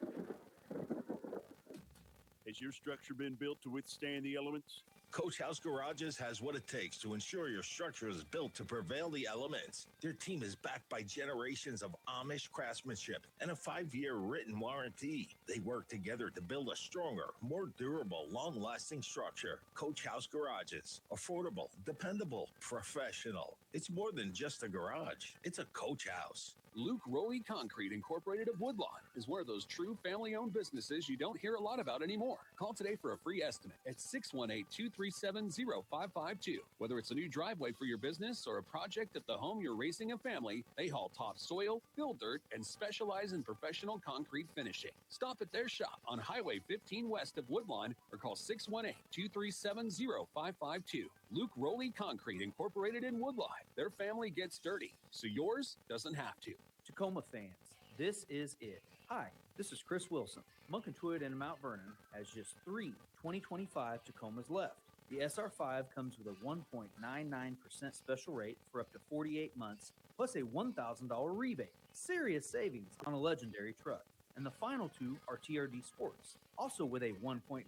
Has your structure been built to withstand the elements? Coach House Garages has what it takes to ensure your structure is built to prevail the elements. Their team is backed by generations of Amish craftsmanship and a 5-year written warranty. They work together to build a stronger, more durable, long-lasting structure. Coach House Garages. Affordable, dependable, professional. It's more than just a garage. It's a Coach House. Luke Rowley Concrete Incorporated of Woodlawn is one of those true family-owned businesses you don't hear a lot about anymore. Call today for a free estimate at 618-237-0552. Whether it's a new driveway for your business or a project at the home you're raising a family, they haul topsoil, fill dirt, and specialize in professional concrete finishing. Stop at their shop on Highway 15 west of Woodlawn or call 618-237-0552. Luke Rowley Concrete Incorporated in Woodlawn. Their family gets dirty, so yours doesn't have to. Tacoma fans, this is it. Hi, this is Chris Wilson. Munkintoid in Mount Vernon has just 3 2025 Tacomas left. The SR5 comes with a 1.99% special rate for up to 48 months, plus a $1,000 rebate. Serious savings on a legendary truck. and the final two are TRD Sports, also with a 1.99%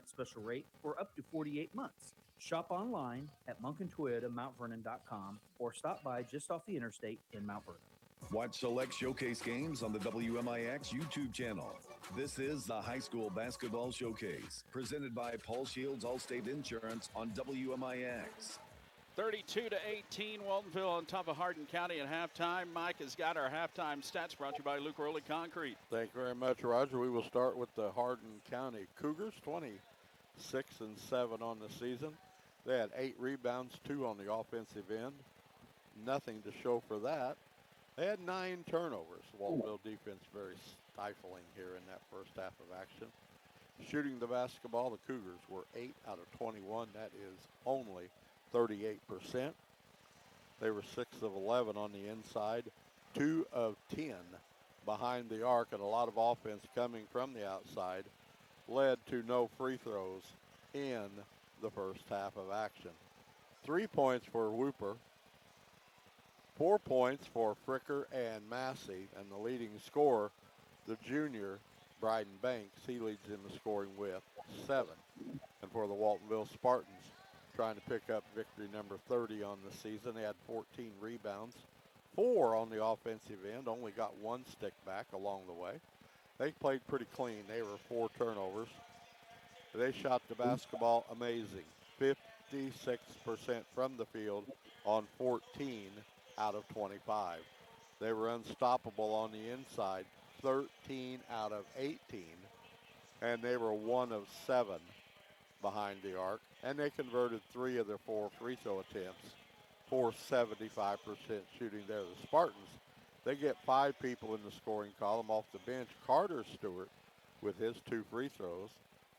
special rate for up to 48 months. Shop online at MunkinToyotaMountVernon.com or stop by just off the interstate in Mount Vernon. Watch select showcase games on the WMIX YouTube channel. This is the High School Basketball Showcase, presented by Paul Shields Allstate Insurance on WMIX. 32-18, Waltonville on top of Hardin County at halftime. Mike has got our halftime stats brought to you by Luke Rowley Concrete. Thank you very much, Roger. We will start with the Hardin County Cougars, 26-7 on the season. They had 8 rebounds, 2 on the offensive end. Nothing to show for that. They had 9 turnovers. Waltonville defense very stifling here in that first half of action. Shooting the basketball, the Cougars were 8 out of 21. That is only 38%. They were 6 of 11 on the inside, 2 of 10 behind the arc, and a lot of offense coming from the outside led to no free throws in the first half of action. 3 points for Whooper, 4 points for Fricker and Massey, and the leading scorer, the junior, Bryden Banks, he leads in the scoring with 7. And for the Waltonville Spartans, trying to pick up victory number 30 on the season, they had 14 rebounds, 4 on the offensive end, only got 1 stick back along the way. They played pretty clean. They were 4 turnovers. They shot the basketball amazing, 56% from the field on 14 out of 25. They were unstoppable on the inside, 13 out of 18, and they were 1 of 7 behind the arc, and they converted 3 of their 4 free throw attempts for 75% shooting there. The Spartans, they get 5 people in the scoring column off the bench. Carter Stewart with his 2 free throws,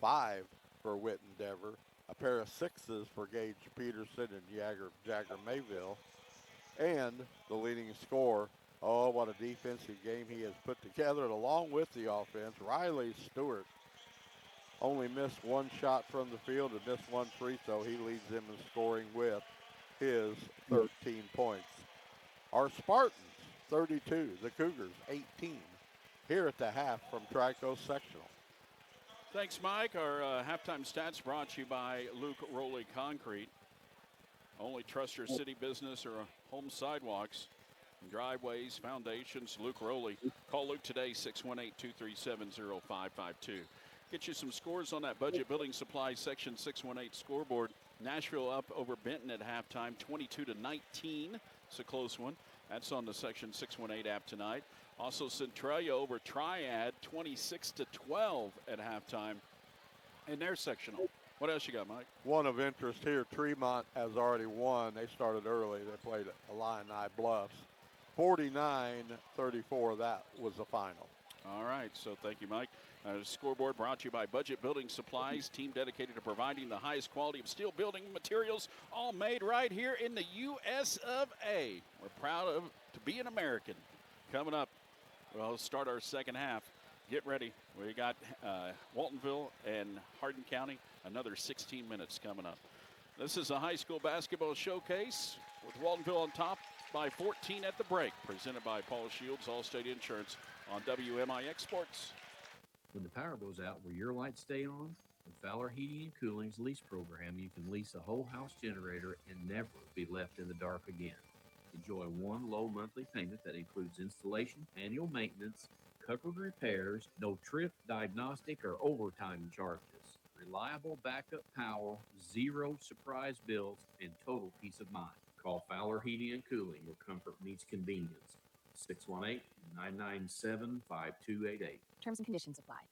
5 for Witten Dever, a pair of 6s for Gage Peterson and Jagger Mayville, and the leading scorer. Oh, what a defensive game he has put together, and along with the offense, Riley Stewart only missed 1 shot from the field and missed 1 free throw. He leads them in scoring with his 13 points. Our Spartans, 32, the Cougars, 18. Here at the half from Trico Sectional. Thanks, Mike. Our halftime stats brought to you by Luke Rowley Concrete. Only trust your city business or home sidewalks, driveways, foundations. Luke Rowley. Call Luke today, 618-237-0552. Get you some scores on that budget building supplies section 618 scoreboard. Nashville up over Benton at halftime, 22-19. It's a close one. That's on the section 618 app tonight. Also, Centralia over Triad, 26-12 at halftime in their sectional. What else you got, Mike? One of interest here, Tremont has already won. They started early. They played Illini Bluffs. 49-34, that was the final. All right, so thank you, Mike. Scoreboard brought to you by Budget Building Supplies, team dedicated to providing the highest quality of steel building materials, all made right here in the U.S. of A. We're proud to be an American. Coming up, we'll start our second half. Get ready. We got Waltonville and Hardin County. Another 16 minutes coming up. This is a high school basketball showcase with Waltonville on top by 14 at the break. Presented by Paul Shields, Allstate Insurance on WMIX Sports. When the power goes out, will your lights stay on? With Fowler Heating and Cooling's lease program, you can lease a whole house generator and never be left in the dark again. Enjoy one low monthly payment that includes installation, annual maintenance, covered repairs, no trip, diagnostic, or overtime charges. Reliable backup power, 0 surprise bills, and total peace of mind. Call Fowler Heating and Cooling, where comfort meets convenience. 618-997-5288. Terms and conditions apply.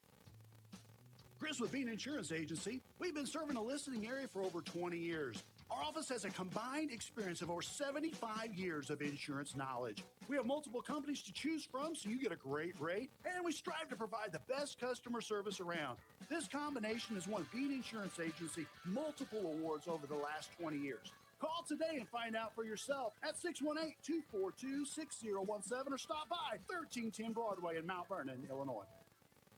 Chris with Bean Insurance Agency. We've been serving the listening area for over 20 years. Our office has a combined experience of over 75 years of insurance knowledge. We have multiple companies to choose from, so you get a great rate, and we strive to provide the best customer service around. This combination has won Bean Insurance Agency multiple awards over the last 20 years. Call today and find out for yourself at 618-242-6017 or stop by 1310 Broadway in Mount Vernon, Illinois.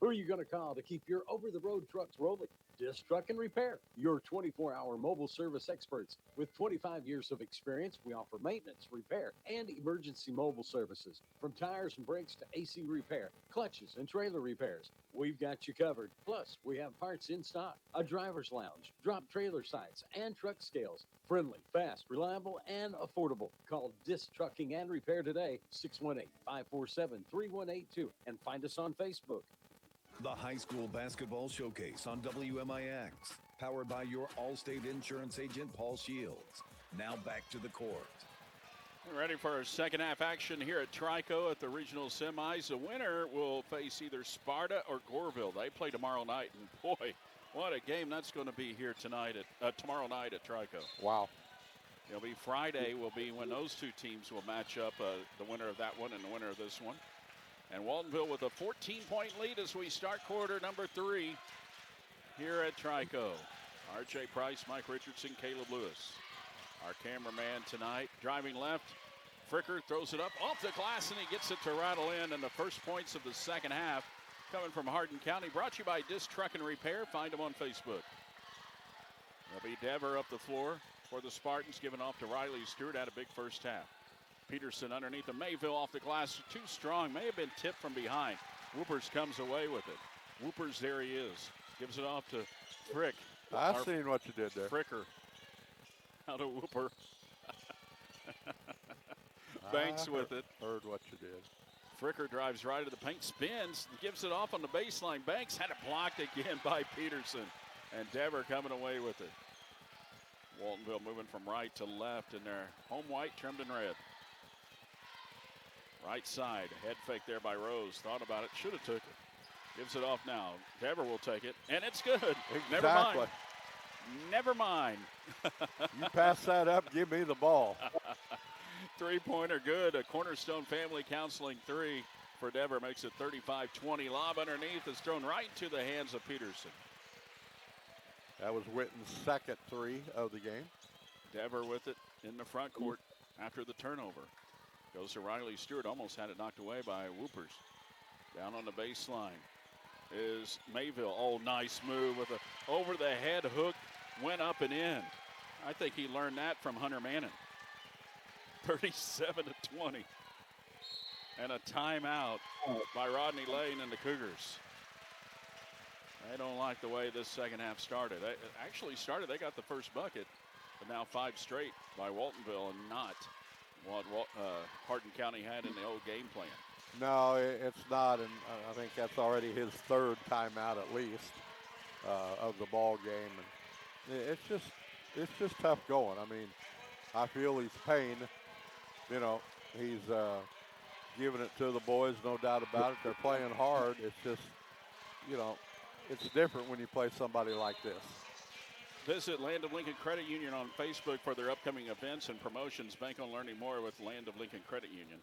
Who are you going to call to keep your over-the-road trucks rolling? Disc Truck and Repair, your 24-hour mobile service experts. With 25 years of experience, we offer maintenance, repair, and emergency mobile services. From tires and brakes to AC repair, clutches, and trailer repairs, we've got you covered. Plus, we have parts in stock, a driver's lounge, drop trailer sites, and truck scales. Friendly, fast, reliable, and affordable. Call Disc Trucking and Repair today, 618-547-3182, and find us on Facebook. The High School Basketball Showcase on WMIX, powered by your Allstate insurance agent, Paul Shields. Now back to the court. We're ready for our second half action here at Trico at the regional semis. The winner will face either Sparta or Goreville. They play tomorrow night, and boy, what a game that's going to be here tonight at tomorrow night at Trico. Wow. It'll be Friday will be when those two teams will match up, the winner of that one and the winner of this one. And Waltonville with a 14-point lead as we start quarter number 3 here at Trico. R.J. Price, Mike Richardson, Caleb Lewis. Our cameraman tonight driving left. Fricker throws it up off the glass, and he gets it to rattle in. And the first points of the second half coming from Hardin County. Brought to you by Disc Truck and Repair. Find them on Facebook. It'll be Dever up the floor for the Spartans, giving off to Riley Stewart. Had a big first half. Peterson underneath the Mayville off the glass. Too strong. May have been tipped from behind. Woopers comes away with it. Woopers, there he is. Gives it off to Frick. I seen what you did there. Fricker. Out of Whooper. Banks with it. Heard what you did. Fricker drives right to the paint, spins, gives it off on the baseline. Banks had it blocked again by Peterson. And Dever coming away with it. Waltonville moving from right to left in their home white trimmed in red. Right side, head fake there by Rose. Thought about it, should have took it. Gives it off now. Dever will take it, and it's good. Exactly. Never mind. Never mind. You pass that up, give me the ball. Three-pointer good. A Cornerstone Family Counseling 3 for Dever makes it 35-20. Lob underneath is thrown right into the hands of Peterson. That was Witten's second 3 of the game. Dever with it in the front court after the turnover. Goes to Riley Stewart, almost had it knocked away by Woopers. Down on the baseline is Mayville. Oh, nice move with a over-the-head hook, went up and in. I think he learned that from Hunter Mannon. 37-20. And a timeout by Rodney Lane and the Cougars. They don't like the way this second half started. They actually started, they got the first bucket, but now 5 straight by Waltonville and not what Hardin County had in the old game plan. No, it's not, and I think that's already his third timeout at least of the ball game. And it's just tough going. I mean, I feel he's pain. You know, he's giving it to the boys, no doubt about it. They're playing hard. It's just, you know, it's different when you play somebody like this. Visit Land of Lincoln Credit Union on Facebook for their upcoming events and promotions. Bank on learning more with Land of Lincoln Credit Union.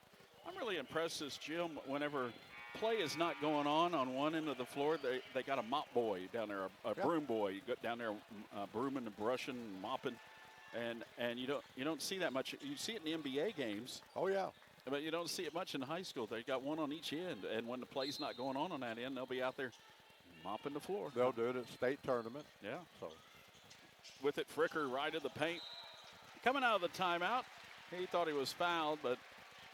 I'm really impressed this gym. Whenever play is not going on one end of the floor, they got a mop boy down there, a broom boy. You go down there brooming and brushing and mopping, and you don't see that much. You see it in the NBA games. Oh yeah. But you don't see it much in high school. They got one on each end, and when the play's not going on that end, they'll be out there mopping the floor. They'll do it at state tournament. Yeah. So. With it, Fricker right of the paint. Coming out of the timeout, he thought he was fouled, but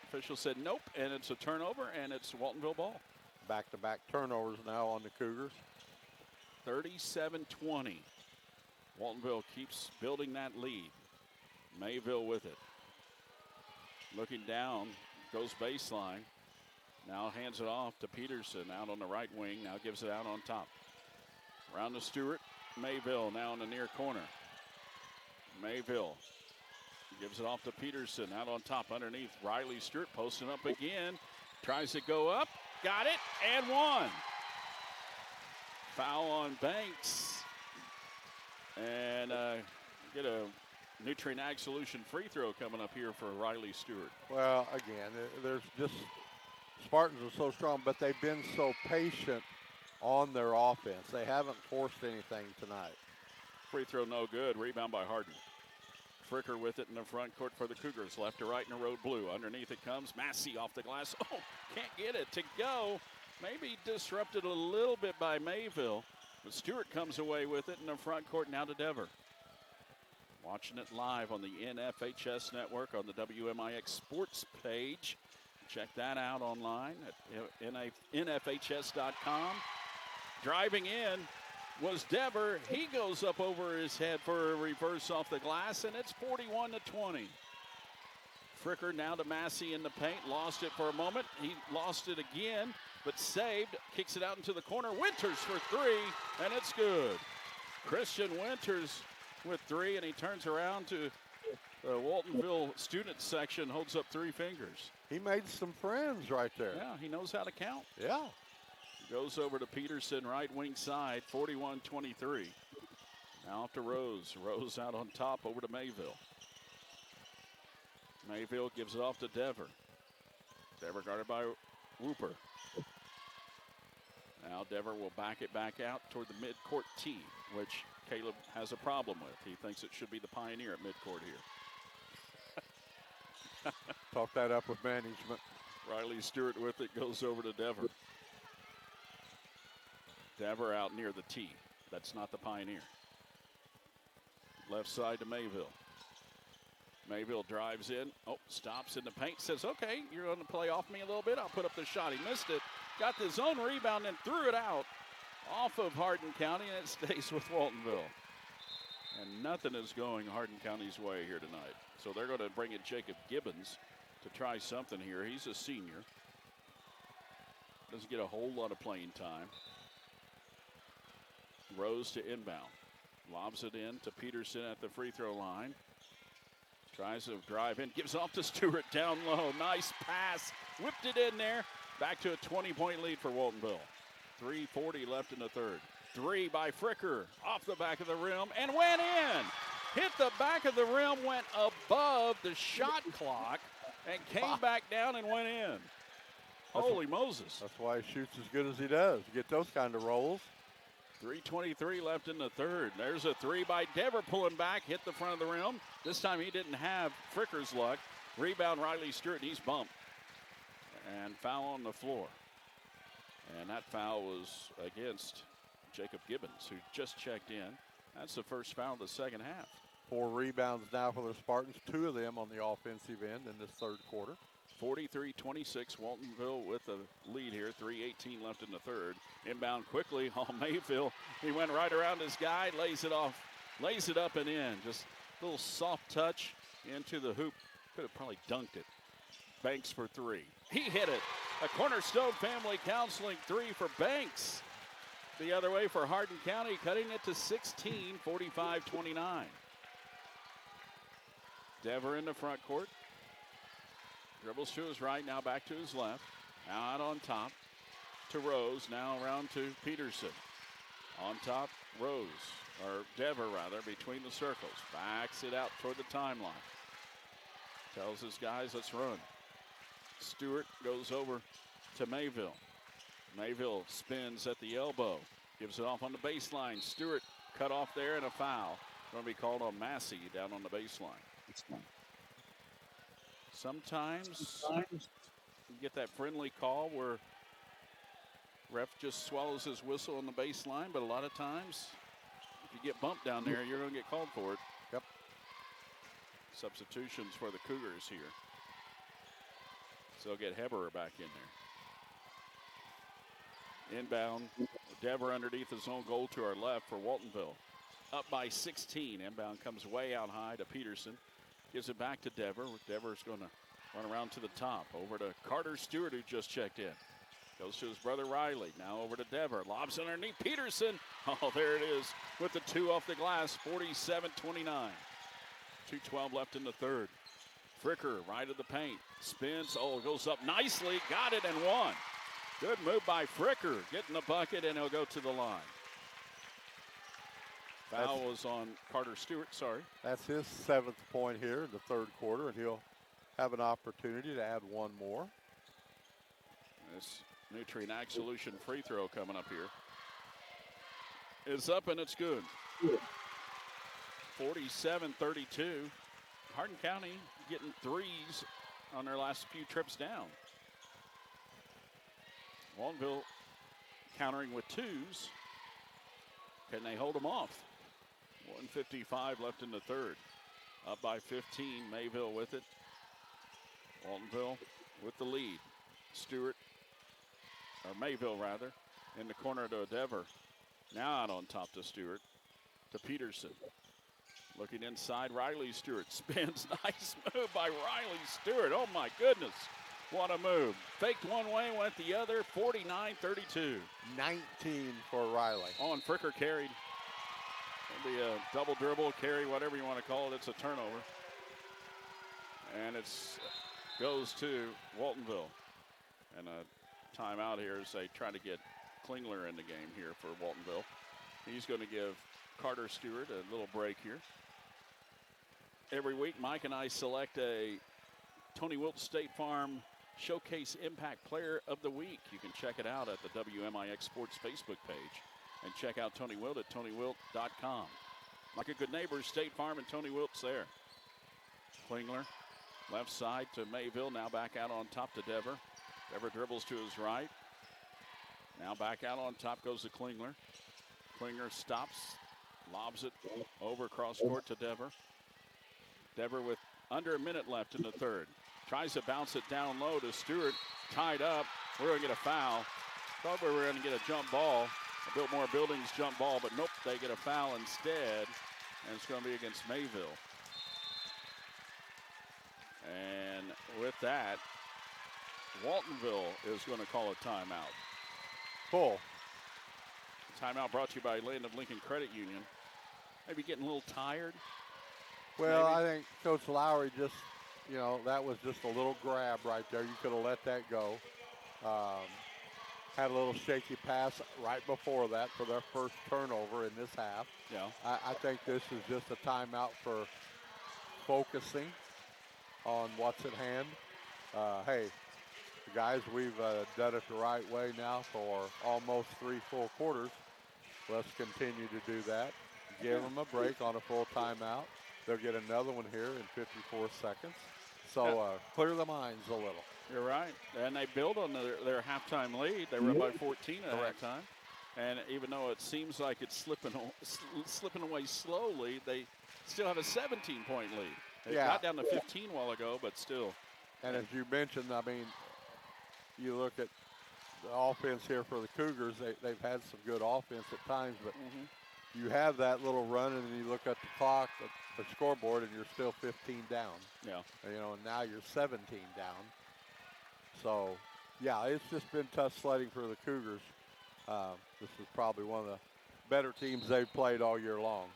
official said nope, and it's a turnover, and it's Waltonville ball. Back-to-back turnovers now on the Cougars. 37-20. Waltonville keeps building that lead. Mayville with it. Looking down, goes baseline. Now hands it off to Peterson out on the right wing. Now gives it out on top. Around to Stewart. Mayville now in the near corner. Mayville gives it off to Peterson out on top underneath. Riley Stewart posting up again. Tries to go up. Got it and one. Foul on Banks. And get a Nutrient Ag Solution free throw coming up here for Riley Stewart. Well, again, there's just Spartans are so strong, but they've been so patient on their offense. They haven't forced anything tonight. Free throw no good. Rebound by Hardin. Fricker with it in the front court for the Cougars. Left to right in the road blue. Underneath it comes Massey off the glass. Oh, can't get it to go. Maybe disrupted a little bit by Mayville. But Stewart comes away with it in the front court now to Dever. Watching it live on the NFHS network on the WMIX sports page. Check that out online at nfhs.com. Driving in was Dever. He goes up over his head for a reverse off the glass, and it's 41-20. Fricker now to Massey in the paint. Lost it for a moment. He lost it again, but saved. Kicks it out into the corner. Winters for three, and it's good. Christian Winters with three, and he turns around to the Waltonville student section, holds up three fingers. He made some friends right there. Yeah, he knows how to count. Yeah. Goes over to Peterson, right wing side, 41-23. Now off to Rose. Rose out on top, over to Mayville. Mayville gives it off to Dever. Dever guarded by Whooper. Now Dever will back it back out toward the midcourt tee, which Caleb has a problem with. He thinks it should be the Pioneer at midcourt here. Talk that up with management. Riley Stewart with it, goes over to Dever. Dever out near the tee. That's not the Pioneer. Left side to Mayville. Mayville drives in. Oh, stops in the paint. Says, okay, you're going to play off me a little bit. I'll put up the shot. He missed it. Got the zone rebound and threw it out off of Hardin County, and it stays with Waltonville. And nothing is going Hardin County's way here tonight. So they're going to bring in Jacob Gibbons to try something here. He's a senior. Doesn't get a whole lot of playing time. Rose to inbound. Lobs it in to Peterson at the free throw line. Tries to drive in. Gives off to Stewart down low. Nice pass. Whipped it in there. Back to a 20-point lead for Waltonville. 3:40 left in the third. Three by Fricker. Off the back of the rim and went in. Hit the back of the rim, went above the shot clock, and came back down and went in. Holy Moses. That's why he shoots as good as he does. You get those kind of rolls. 3:23 left in the third. There's a three by Dever pulling back, hit the front of the rim. This time he didn't have Fricker's luck. Rebound Riley Stewart, and he's bumped. And foul on the floor. And that foul was against Jacob Gibbons, who just checked in. That's the first foul of the second half. 4 rebounds now for the Spartans, 2 of them on the offensive end in this third quarter. 43-26, Waltonville with the lead here. 3:18 left in the third. Inbound quickly on Mayville. He went right around his guy, lays it off, lays it up and in. Just a little soft touch into the hoop. Could have probably dunked it. Banks for three. He hit it. A Cornerstone Family Counseling three for Banks. The other way for Hardin County, cutting it to 16, 45-29. Dever in the front court. Dribbles to his right, now back to his left. Now out on top to Rose, now around to Peterson. On top, Rose, or Dever rather, between the circles. Backs it out toward the timeline. Tells his guys, let's run. Stewart goes over to Mayville. Mayville spins at the elbow. Gives it off on the baseline. Stewart cut off there and a foul. Going to be called on Massey down on the baseline. Sometimes you get that friendly call where ref just swallows his whistle on the baseline, but a lot of times if you get bumped down there, you're going to get called for it. Yep. Substitutions for the Cougars here. So get Heberer back in there. Inbound, Dever underneath his own goal to our left for Waltonville. Up by 16. Inbound comes way out high to Peterson. Gives it back to Dever. Dever's going to run around to the top. Over to Carter Stewart, who just checked in. Goes to his brother Riley. Now over to Dever. Lobs underneath Peterson. Oh, there it is with the two off the glass. 47-29. 2:12 left in the third. Fricker right of the paint. Spins. Oh, goes up nicely. Got it and won. Good move by Fricker. Getting the bucket, and he'll go to the line. Foul was on Carter Stewart, sorry. That's his 7th point here in the third quarter, and he'll have an opportunity to add one more. This Nutrient Ag Solution free throw coming up here is up, and it's good. 47-32. Hardin County getting threes on their last few trips down. Waltonville countering with twos. Can they hold them off? 1:55 left in the third. Up by 15, Mayville with it. Waltonville with the lead. Stewart, or Mayville rather, in the corner to Dever. Now out on top to Stewart, to Peterson. Looking inside, Riley Stewart spins. Nice move by Riley Stewart. Oh my goodness, what a move. Faked one way, went the other, 49-32. 19 for Riley. Oh, and Fricker carried. It'll be a double dribble, carry, whatever you want to call it. It's a turnover. And it's goes to Waltonville. And a timeout here as they try to get Klingler in the game here for Waltonville. He's going to give Carter Stewart a little break here. Every week, Mike and I select a Tony Wilt State Farm Showcase Impact Player of the Week. You can check it out at the WMIX Sports Facebook page. And check out Tony Wilt at TonyWilt.com. Like a good neighbor, State Farm and Tony Wilt's there. Klingler, left side to Mayville, now back out on top to Dever. Dever dribbles to his right. Now back out on top goes to Klingler. Klingler stops, lobs it over cross court to Dever. Dever with under a minute left in the third. Tries to bounce it down low to Stewart. Tied up. We're going to get a foul. Thought we were going to get a jump ball. A Biltmore Buildings jump ball, but nope, they get a foul instead. And it's going to be against Mayville. And with that, Waltonville is going to call a timeout. Full. Timeout brought to you by Land of Lincoln Credit Union. Maybe getting a little tired. Well, maybe. I think Coach Lowry just, that was just a little grab right there. You could have let that go. Had a little shaky pass right before that for their first turnover in this half. Yeah. I think this is just a timeout for focusing on what's at hand. Hey, guys, we've done it the right way now for almost 3 full quarters. Let's continue to do that. Give them a break on a full timeout. They'll get another one here in 54 seconds. So clear the minds a little. You're right. And they build on their halftime lead. They were up by 14 at halftime. And even though it seems like it's slipping away slowly, they still have a 17-point lead. They got down to 15 a while ago, but still. And as you mentioned, I mean, you look at the offense here for the Cougars. They've had some good offense at times, but you have that little run, and then you look at the clock, the scoreboard, and you're still 15 down. Yeah. And now you're 17 down. So, yeah, it's just been tough sledding for the Cougars. This is probably one of the better teams they've played all year long.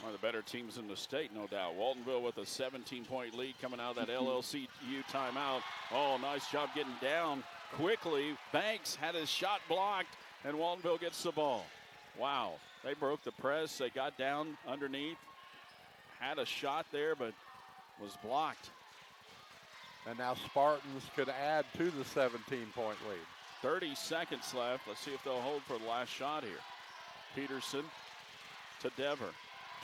One of the better teams in the state, no doubt. Waltonville with a 17-point lead coming out of that LLCU timeout. Oh, nice job getting down quickly. Banks had his shot blocked, and Waltonville gets the ball. Wow, they broke the press. They got down underneath, had a shot there, but was blocked. And now Spartans could add to the 17-point lead. 30 seconds left. Let's see if they'll hold for the last shot here. Peterson to Dever.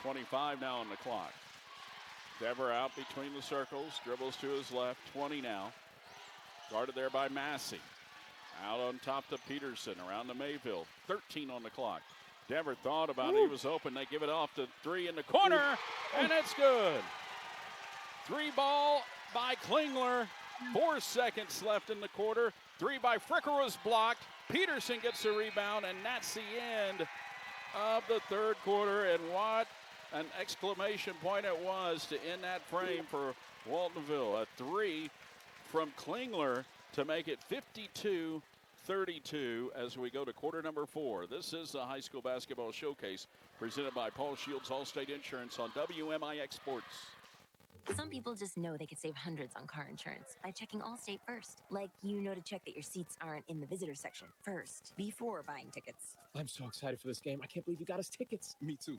25 now on the clock. Dever out between the circles. Dribbles to his left. 20 now. Guarded there by Massey. Out on top to Peterson. Around to Mayville. 13 on the clock. Dever thought about it. He was open. They give it off to 3 in the corner. And it's good. 3 ball by Klingler. 4 seconds left in the quarter. 3 by Fricker was blocked. Peterson gets the rebound, and that's the end of the third quarter. And what an exclamation point it was to end that frame for Waltonville. A 3 from Klingler to make it 52-32 as we go to quarter number 4. This is the High School Basketball Showcase presented by Paul Shields Allstate Insurance on WMIX Sports. Some people just know they could save hundreds on car insurance by checking Allstate first. Like, to check that your seats aren't in the visitor section first, before buying tickets. I'm so excited for this game. I can't believe you got us tickets. Me too.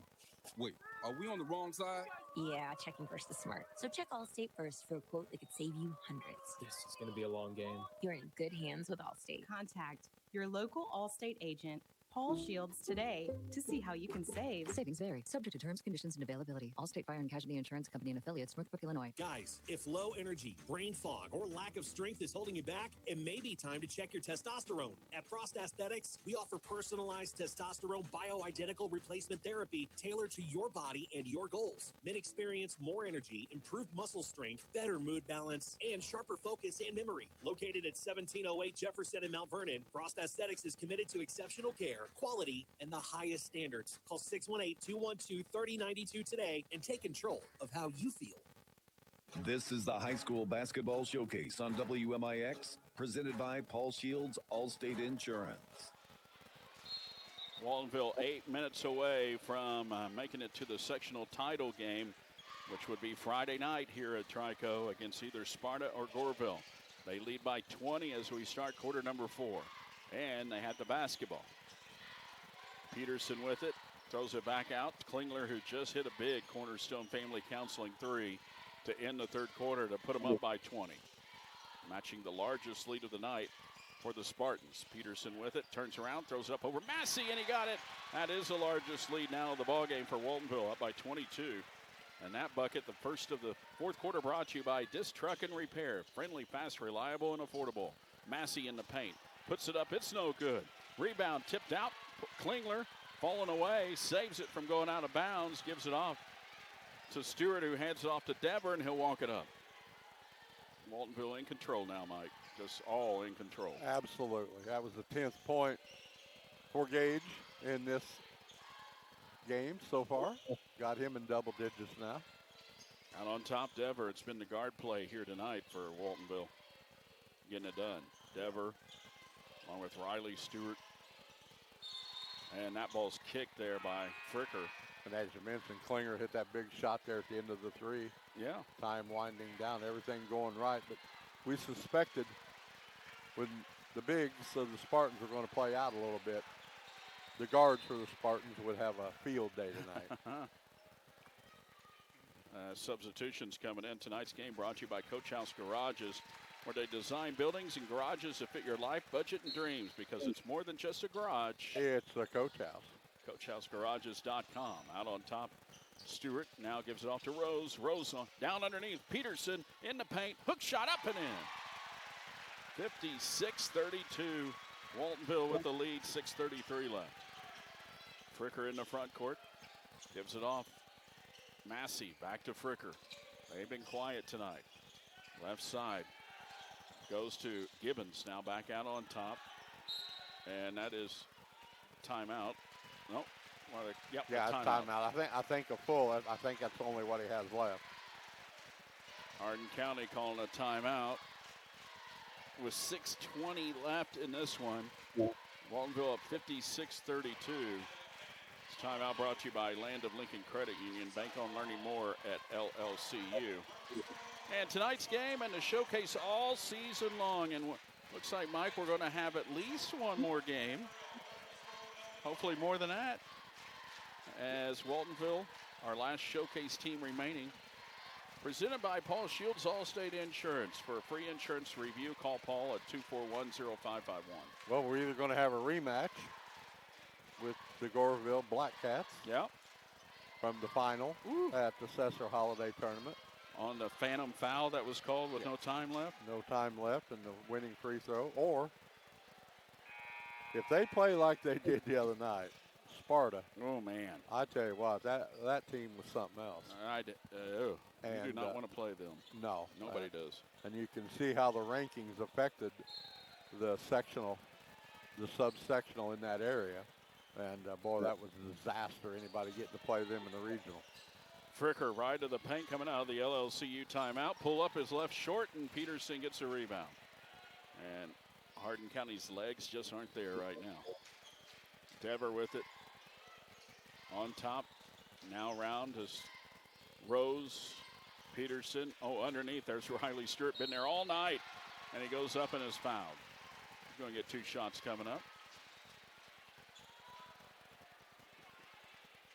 Wait, are we on the wrong side? Yeah, checking first is smart. So check Allstate first for a quote that could save you hundreds. This is going to be a long game. You're in good hands with Allstate. Contact your local Allstate agent Paul Shields today to see how you can save. Savings vary, subject to terms, conditions, and availability. Allstate Fire and Casualty Insurance Company and affiliates, Northbrook, Illinois. Guys, if low energy, brain fog, or lack of strength is holding you back, it may be time to check your testosterone. At Frost Aesthetics, we offer personalized testosterone bioidentical replacement therapy tailored to your body and your goals. Men experience more energy, improved muscle strength, better mood balance, and sharper focus and memory. Located at 1708 Jefferson in Mount Vernon, Frost Aesthetics is committed to exceptional care, quality, and the highest standards. Call 618-212-3092 today and take control of how you feel. This is the High School Basketball Showcase on WMIX, presented by Paul Shields, Allstate Insurance. Waltonville 8 minutes away from making it to the sectional title game, which would be Friday night here at Trico against either Sparta or Goreville. They lead by 20 as we start quarter number 4. And they had the basketball. Peterson with it, throws it back out. Klingler, who just hit a big Cornerstone Family Counseling 3 to end the third quarter to put them up by 20. Matching the largest lead of the night for the Spartans. Peterson with it, turns around, throws it up over Massey, and he got it. That is the largest lead now of the ball game for Waltonville, up by 22. And that bucket, the first of the fourth quarter, brought to you by Disc Truck and Repair. Friendly, fast, reliable, and affordable. Massey in the paint. Puts it up, it's no good. Rebound tipped out. Klingler falling away, saves it from going out of bounds, gives it off to Stewart, who hands it off to Dever, and he'll walk it up. Waltonville in control now, Mike. Just all in control. Absolutely. That was the 10th point for Gage in this game so far. Got him in double digits now. Out on top, Dever. It's been the guard play here tonight for Waltonville. Getting it done. Dever along with Riley Stewart. And that ball's kicked there by Fricker. And as you mentioned, Klinger hit that big shot there at the end of the 3. Yeah. Time winding down, everything going right. But we suspected when the bigs of the Spartans were going to play out a little bit, the guards for the Spartans would have a field day tonight. Substitutions coming in. Tonight's game brought to you by Coach House Garages, where they design buildings and garages that fit your life, budget, and dreams, because it's more than just a garage. It's a Coach House. CoachHouseGarages.com. Out on top, Stewart now gives it off to Rose. Rose on, down underneath. Peterson in the paint. Hook shot up and in. 56-32. Waltonville with the lead. 6:33 left. Fricker in the front court. Gives it off. Massey back to Fricker. They've been quiet tonight. Left side. Goes to Gibbons, now back out on top. And that is timeout. Nope. Yep, yeah, it's timeout. I think a full. I think that's only what he has left. Hardin County calling a timeout with 6:20 left in this one. Waltonville up 56-32. This timeout brought to you by Land of Lincoln Credit Union. Bank on learning more at LLCU. And tonight's game and the showcase all season long. And looks like, Mike, we're going to have at least one more game. Hopefully more than that. As Waltonville, our last showcase team remaining. Presented by Paul Shields, Allstate Insurance. For a free insurance review, call Paul at 241-0551. Well, we're either going to have a rematch with the Goreville Black Cats. Yep. From the final at the Cesar Holiday Tournament. On the phantom foul that was called with no time left. No time left and the winning free throw. Or if they play like they did the other night, Sparta. Oh, man. I tell you what, that team was something else. You do not want to play them. No. Nobody does. And you can see how the rankings affected the sectional, the sub-sectional in that area. And, boy, that was a disaster, anybody getting to play them in the regional. Fricker right to the paint coming out of the LLCU timeout. Pull up his left short, and Peterson gets a rebound. And Hardin County's legs just aren't there right now. Dever with it. On top, now round is Rose, Peterson. Oh, underneath, there's Riley Stewart. Been there all night, and he goes up and is fouled. He's going to get 2 shots coming up.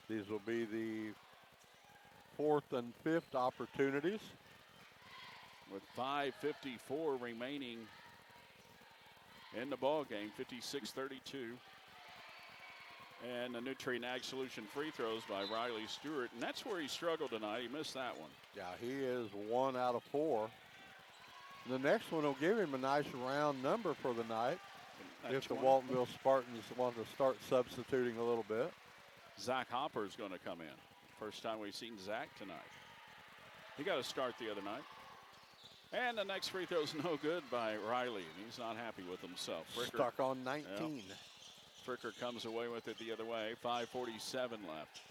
These will be the 4th and 5th opportunities. With 5:54 remaining in the ball game, 56-32. And the Nutrient Ag Solution free throws by Riley Stewart. And that's where he struggled tonight. He missed that one. Yeah, he is 1 out of 4. The next one will give him a nice round number for the night if the Waltonville Spartans want to start substituting a little bit. Zach Hopper is going to come in. First time we've seen Zach tonight. He got a start the other night. And the next free throw's no good by Riley, and he's not happy with himself. Fricker, stuck on 19. Yep. Fricker comes away with it the other way. 5:47 left.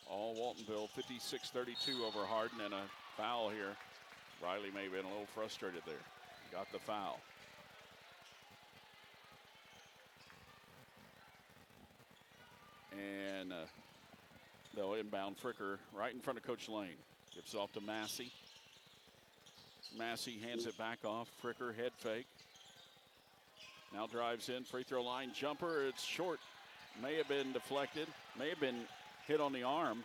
All Waltonville, 56-32 over Hardin, and a foul here. Riley may have been a little frustrated there. Got the foul. And they'll inbound Fricker right in front of Coach Lane. Gives off to Massey. Massey hands it back off. Fricker head fake. Now drives in, free throw line jumper. It's short. May have been deflected. May have been hit on the arm,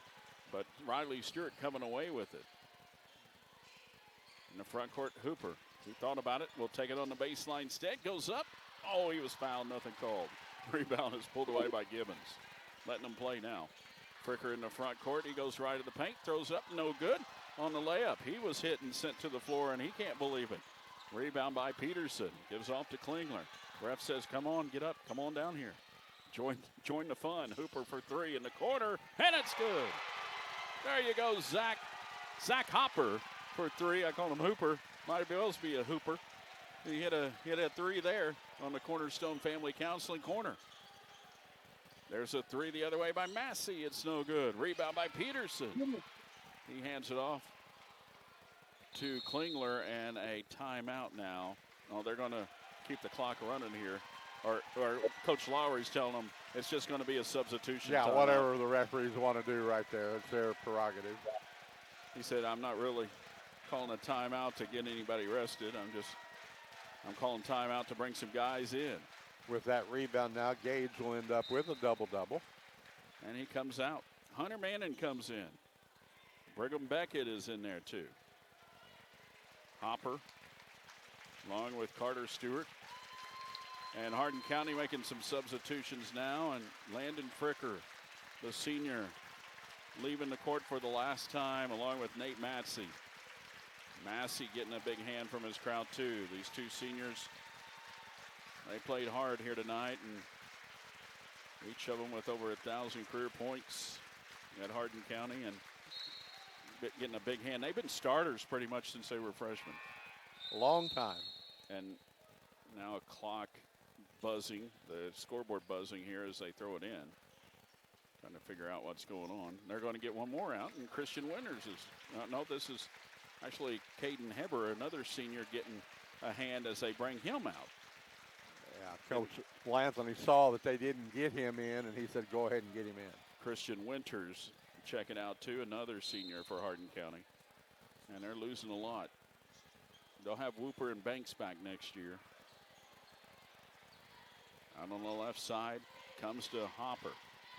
but Riley Stewart coming away with it. In the front court, Hooper. He thought about it. We'll take it on the baseline instead. Goes up. Oh, he was fouled. Nothing called. Rebound is pulled away by Gibbons. Letting them play now. Fricker in the front court. He goes right at the paint. Throws up. No good. On the layup. He was hit and sent to the floor, and he can't believe it. Rebound by Peterson. Gives off to Klingler. Ref says, come on, get up. Come on down here. Join the fun. Hooper for 3 in the corner, and it's good. There you go, Zach Hopper for 3. I call him Hooper. Might as well be a Hooper. He hit a 3 there on the Cornerstone Family Counseling corner. There's a 3 the other way by Massey. It's no good. Rebound by Peterson. He hands it off to Klingler, and a timeout now. Oh, they're going to keep the clock running here. Or Coach Lowry's telling them it's just going to be a substitution. Yeah, timeout. Whatever the referees want to do right there. It's their prerogative. He said, I'm not really calling a timeout to get anybody rested. I'm calling timeout to bring some guys in. With that rebound now, Gage will end up with a double-double. And he comes out. Hunter Manning comes in. Brigham Beckett is in there too. Hopper, along with Carter Stewart. And Hardin County making some substitutions now. And Landon Fricker, the senior, leaving the court for the last time, along with Nate Massey. Massey getting a big hand from his crowd too. These two seniors, they played hard here tonight, and each of them with over 1,000 career points at Hardin County, and getting a big hand. They've been starters pretty much since they were freshmen. A long time. And now a clock buzzing, the scoreboard buzzing here as they throw it in. Trying to figure out what's going on. They're going to get one more out, and Christian Winters is, no, this is actually Caden Heber, another senior, getting a hand as they bring him out. Yeah, Coach Lanthony saw that they didn't get him in, and he said, go ahead and get him in. Christian Winters checking out too, another senior for Hardin County. And they're losing a lot. They'll have Whooper and Banks back next year. Out on the left side, comes to Hopper.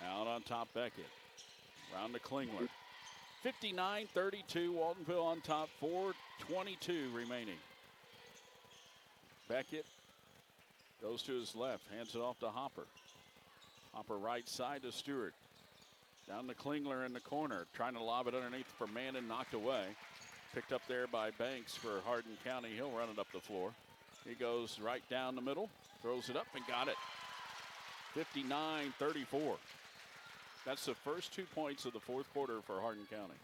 Out on top, Beckett. Round to Klingler. 59-32, Waltonville on top, 4:22 remaining. Beckett goes to his left, hands it off to Hopper. Hopper right side to Stewart. Down to Klingler in the corner, trying to lob it underneath for Manning, knocked away. Picked up there by Banks for Hardin County. He'll run it up the floor. He goes right down the middle, throws it up and got it. 59-34. That's the first 2 points of the fourth quarter for Hardin County.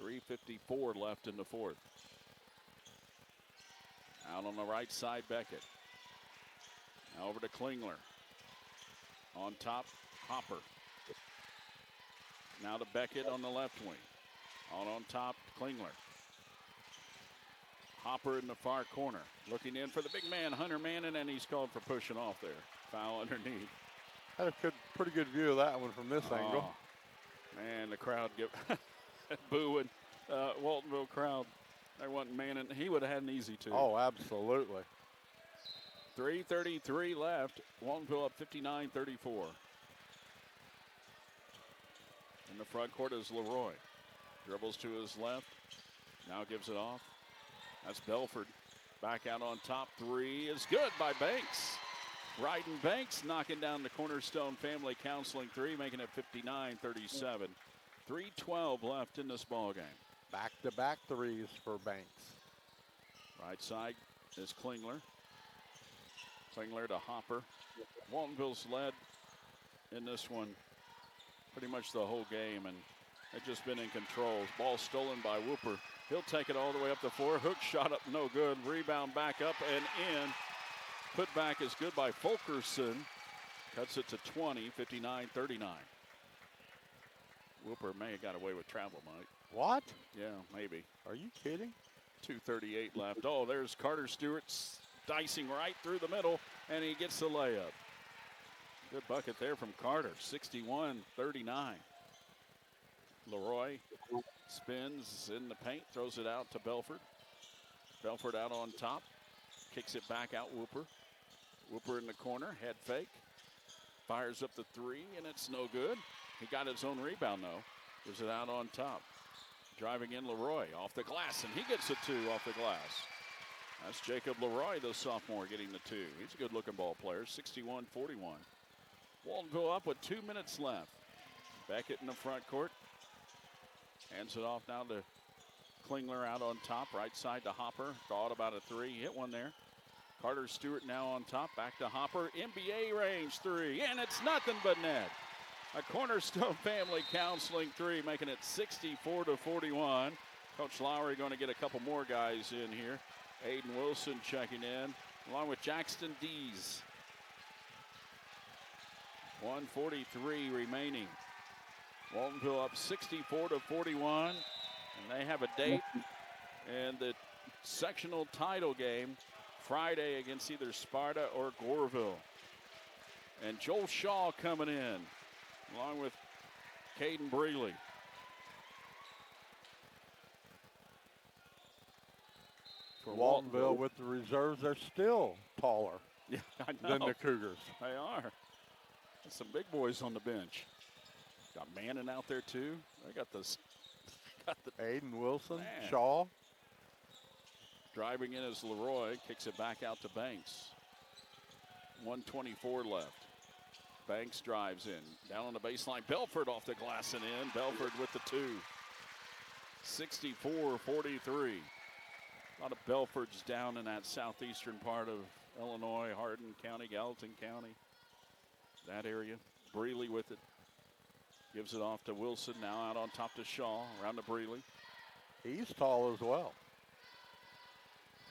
3:54 left in the fourth. Out on the right side, Beckett. Now over to Klingler. On top, Hopper. Now to Beckett on the left wing. On top, Klingler. Hopper in the far corner. Looking in for the big man, Hunter Manning, and he's called for pushing off there. Foul underneath. Had a pretty good view of that one from this angle. Man, the crowd booing. Waltonville crowd. They want Manning. He would have had an easy two. Oh, absolutely. 3:33 left. Waltonville up 59-34. In the front court is Leroy. Dribbles to his left. Now gives it off. That's Belford. Back out on top. 3 is good by Banks. Ryden Banks knocking down the Cornerstone Family Counseling three, making it 59-37. 3:12 left in this ball game. Back-to-back threes for Banks. Right side is Klingler. Klingler to Hopper. Waltonville's led in this one pretty much the whole game, and they've just been in control. Ball stolen by Whooper. He'll take it all the way up the floor. Hook shot up, no good. Rebound back up and in. Put back is good by Fulkerson. Cuts it to 20, 59-39. Whooper may have got away with travel, Mike. What? Yeah, maybe. Are you kidding? 2:38 left. Oh, there's Carter Stewart dicing right through the middle, and he gets the layup. Good bucket there from Carter, 61-39. Leroy spins in the paint, throws it out to Belford. Belford out on top, kicks it back out Whooper. Whooper in the corner, head fake. Fires up the three, and it's no good. He got his own rebound, though. Gives it out on top. Driving in Leroy off the glass, and he gets a two off the glass. That's Jacob Leroy, the sophomore, getting the two. He's a good-looking ball player, 61-41. Waltonville up with 2 minutes left. Beckett in the front court. Hands it off now to Klingler out on top. Right side to Hopper. Thought about a three. Hit one there. Carter Stewart now on top. Back to Hopper. NBA range three. And it's nothing but net. A Cornerstone Family Counseling three, making it 64-41. Coach Lowry going to get a couple more guys in here. Aiden Wilson checking in, along with Jackson Dees. 1:43 remaining. Waltonville up 64-41, and they have a date in the sectional title game Friday against either Sparta or Goreville. And Joel Shaw coming in, along with Caden Breeley. For Waltonville with the reserves, they're still taller than the Cougars. They are. There's some big boys on the bench. Got Manning out there too. They got the Aiden Wilson, man. Shaw. Driving in is Leroy, kicks it back out to Banks. 1:24 left. Banks drives in, down on the baseline. Belford off the glass and in. Belford with the two. 64-43. A lot of Belfords down in that southeastern part of Illinois, Hardin County, Gallatin County, that area. Breeley with it. Gives it off to Wilson, now out on top to Shaw, around to Breeley. He's tall as well.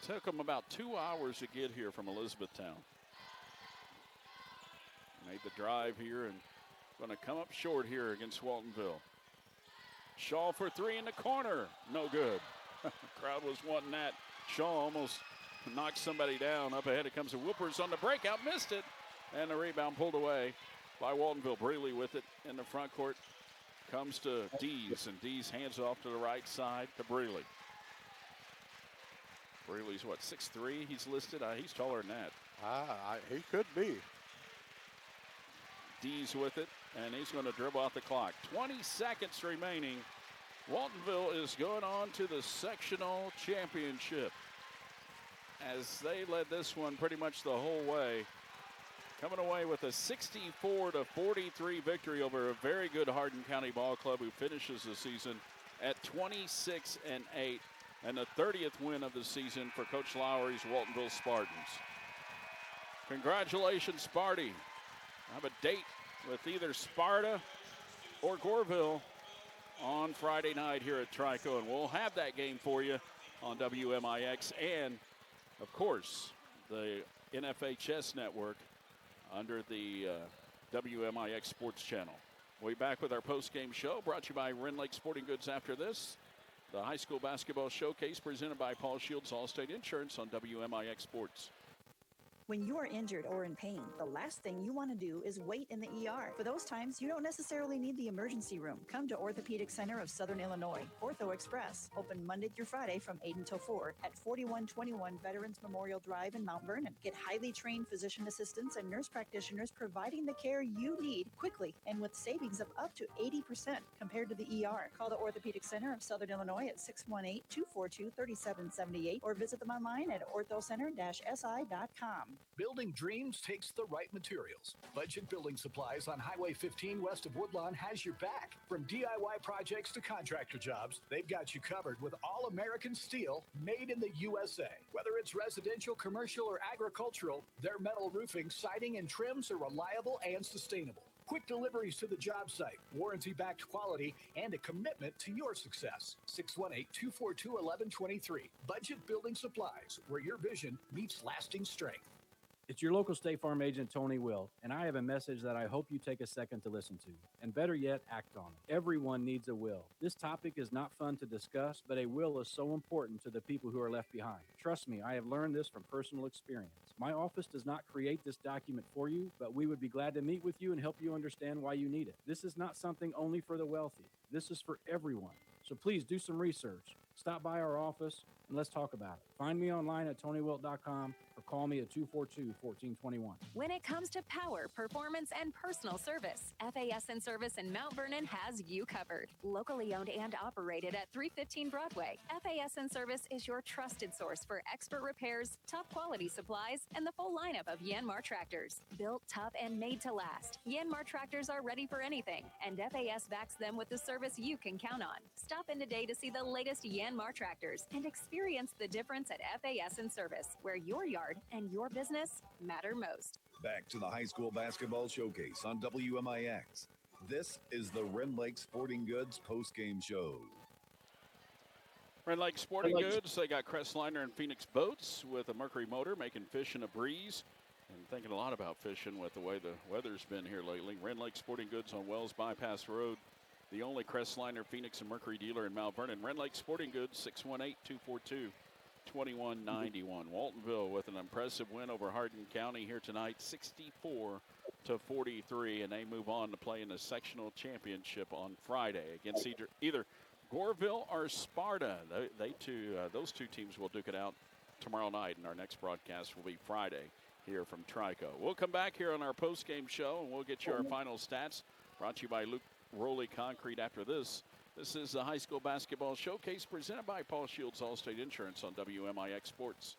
Took them about 2 hours to get here from Elizabethtown. Made the drive here and going to come up short here against Waltonville. Shaw for three in the corner. No good. The crowd was wanting that. Shaw almost knocked somebody down. Up ahead it comes to Whoopers on the breakout. Missed it. And the rebound pulled away by Waltonville. Breeley with it in the front court. Comes to Dees, and Dees hands it off to the right side to Breeley. Breeley's what, 6'3"? He's listed. He's taller than that. He could be. Dees with it, and he's going to dribble out the clock. 20 seconds remaining. Waltonville is going on to the sectional championship as they led this one pretty much the whole way. Coming away with a 64-43 victory over a very good Hardin County ball club who finishes the season at 26-8, and the 30th win of the season for Coach Lowry's Waltonville Spartans. Congratulations, Sparty. I have a date with either Sparta or Goreville on Friday night here at Trico, and we'll have that game for you on WMIX and, of course, the NFHS network under the WMIX Sports Channel. We'll be back with our post-game show brought to you by Wren Lake Sporting Goods after this. The high school basketball showcase presented by Paul Shields Allstate Insurance on WMIX Sports. When you are injured or in pain, the last thing you want to do is wait in the ER. For those times, you don't necessarily need the emergency room. Come to Orthopedic Center of Southern Illinois, Ortho Express, open Monday through Friday from 8 until 4 at 4121 Veterans Memorial Drive in Mount Vernon. Get highly trained physician assistants and nurse practitioners providing the care you need quickly and with savings of up to 80% compared to the ER. Call the Orthopedic Center of Southern Illinois at 618-242-3778 or visit them online at orthocenter-si.com. Building dreams takes the right materials. Budget Building Supplies on Highway 15 west of Woodlawn has your back. From DIY projects to contractor jobs, they've got you covered with all-American steel made in the USA. Whether it's residential, commercial, or agricultural, their metal roofing, siding, and trims are reliable and sustainable. Quick deliveries to the job site, warranty-backed quality, and a commitment to your success. 618-242-1123. Budget Building Supplies, where your vision meets lasting strength. It's your local State Farm agent, Tony Will, and I have a message that I hope you take a second to listen to. And better yet, act on it. Everyone needs a will. This topic is not fun to discuss, but a will is so important to the people who are left behind. Trust me, I have learned this from personal experience. My office does not create this document for you, but we would be glad to meet with you and help you understand why you need it. This is not something only for the wealthy. This is for everyone. So please do some research. Stop by our office and let's talk about it. Find me online at TonyWilt.com or call me at 242-1421. When it comes to power, performance, and personal service, FAS and Service in Mount Vernon has you covered. Locally owned and operated at 315 Broadway, FAS and Service is your trusted source for expert repairs, top quality supplies, and the full lineup of Yanmar tractors. Built tough and made to last, Yanmar tractors are ready for anything, and FAS backs them with the service you can count on. Stop in today to see the latest Yanmar tractors and experience the difference at FAS and Service, where your yard and your business matter most. Back to the high school basketball showcase on WMIX. This is the Ren Lake Sporting Goods postgame show. Ren Lake Sporting Goods, they got Crestliner and Phoenix Boats with a Mercury motor making fishing a breeze. And thinking a lot about fishing with the way the weather's been here lately. Ren Lake Sporting Goods on Wells Bypass Road, the only Crestliner, Phoenix, and Mercury dealer in Mount Vernon. Ren Lake Sporting Goods, 618-242-2191. Waltonville with an impressive win over Hardin County here tonight, 64-43, and they move on to play in the sectional championship on Friday against either Goreville or Sparta. Those two teams will duke it out tomorrow night, and our next broadcast will be Friday here from Trico. We'll come back here on our post-game show, and we'll get you our final stats, brought to you by Luke Rowley Concrete after this. This is the high school basketball showcase presented by Paul Shields Allstate Insurance on WMIX Sports.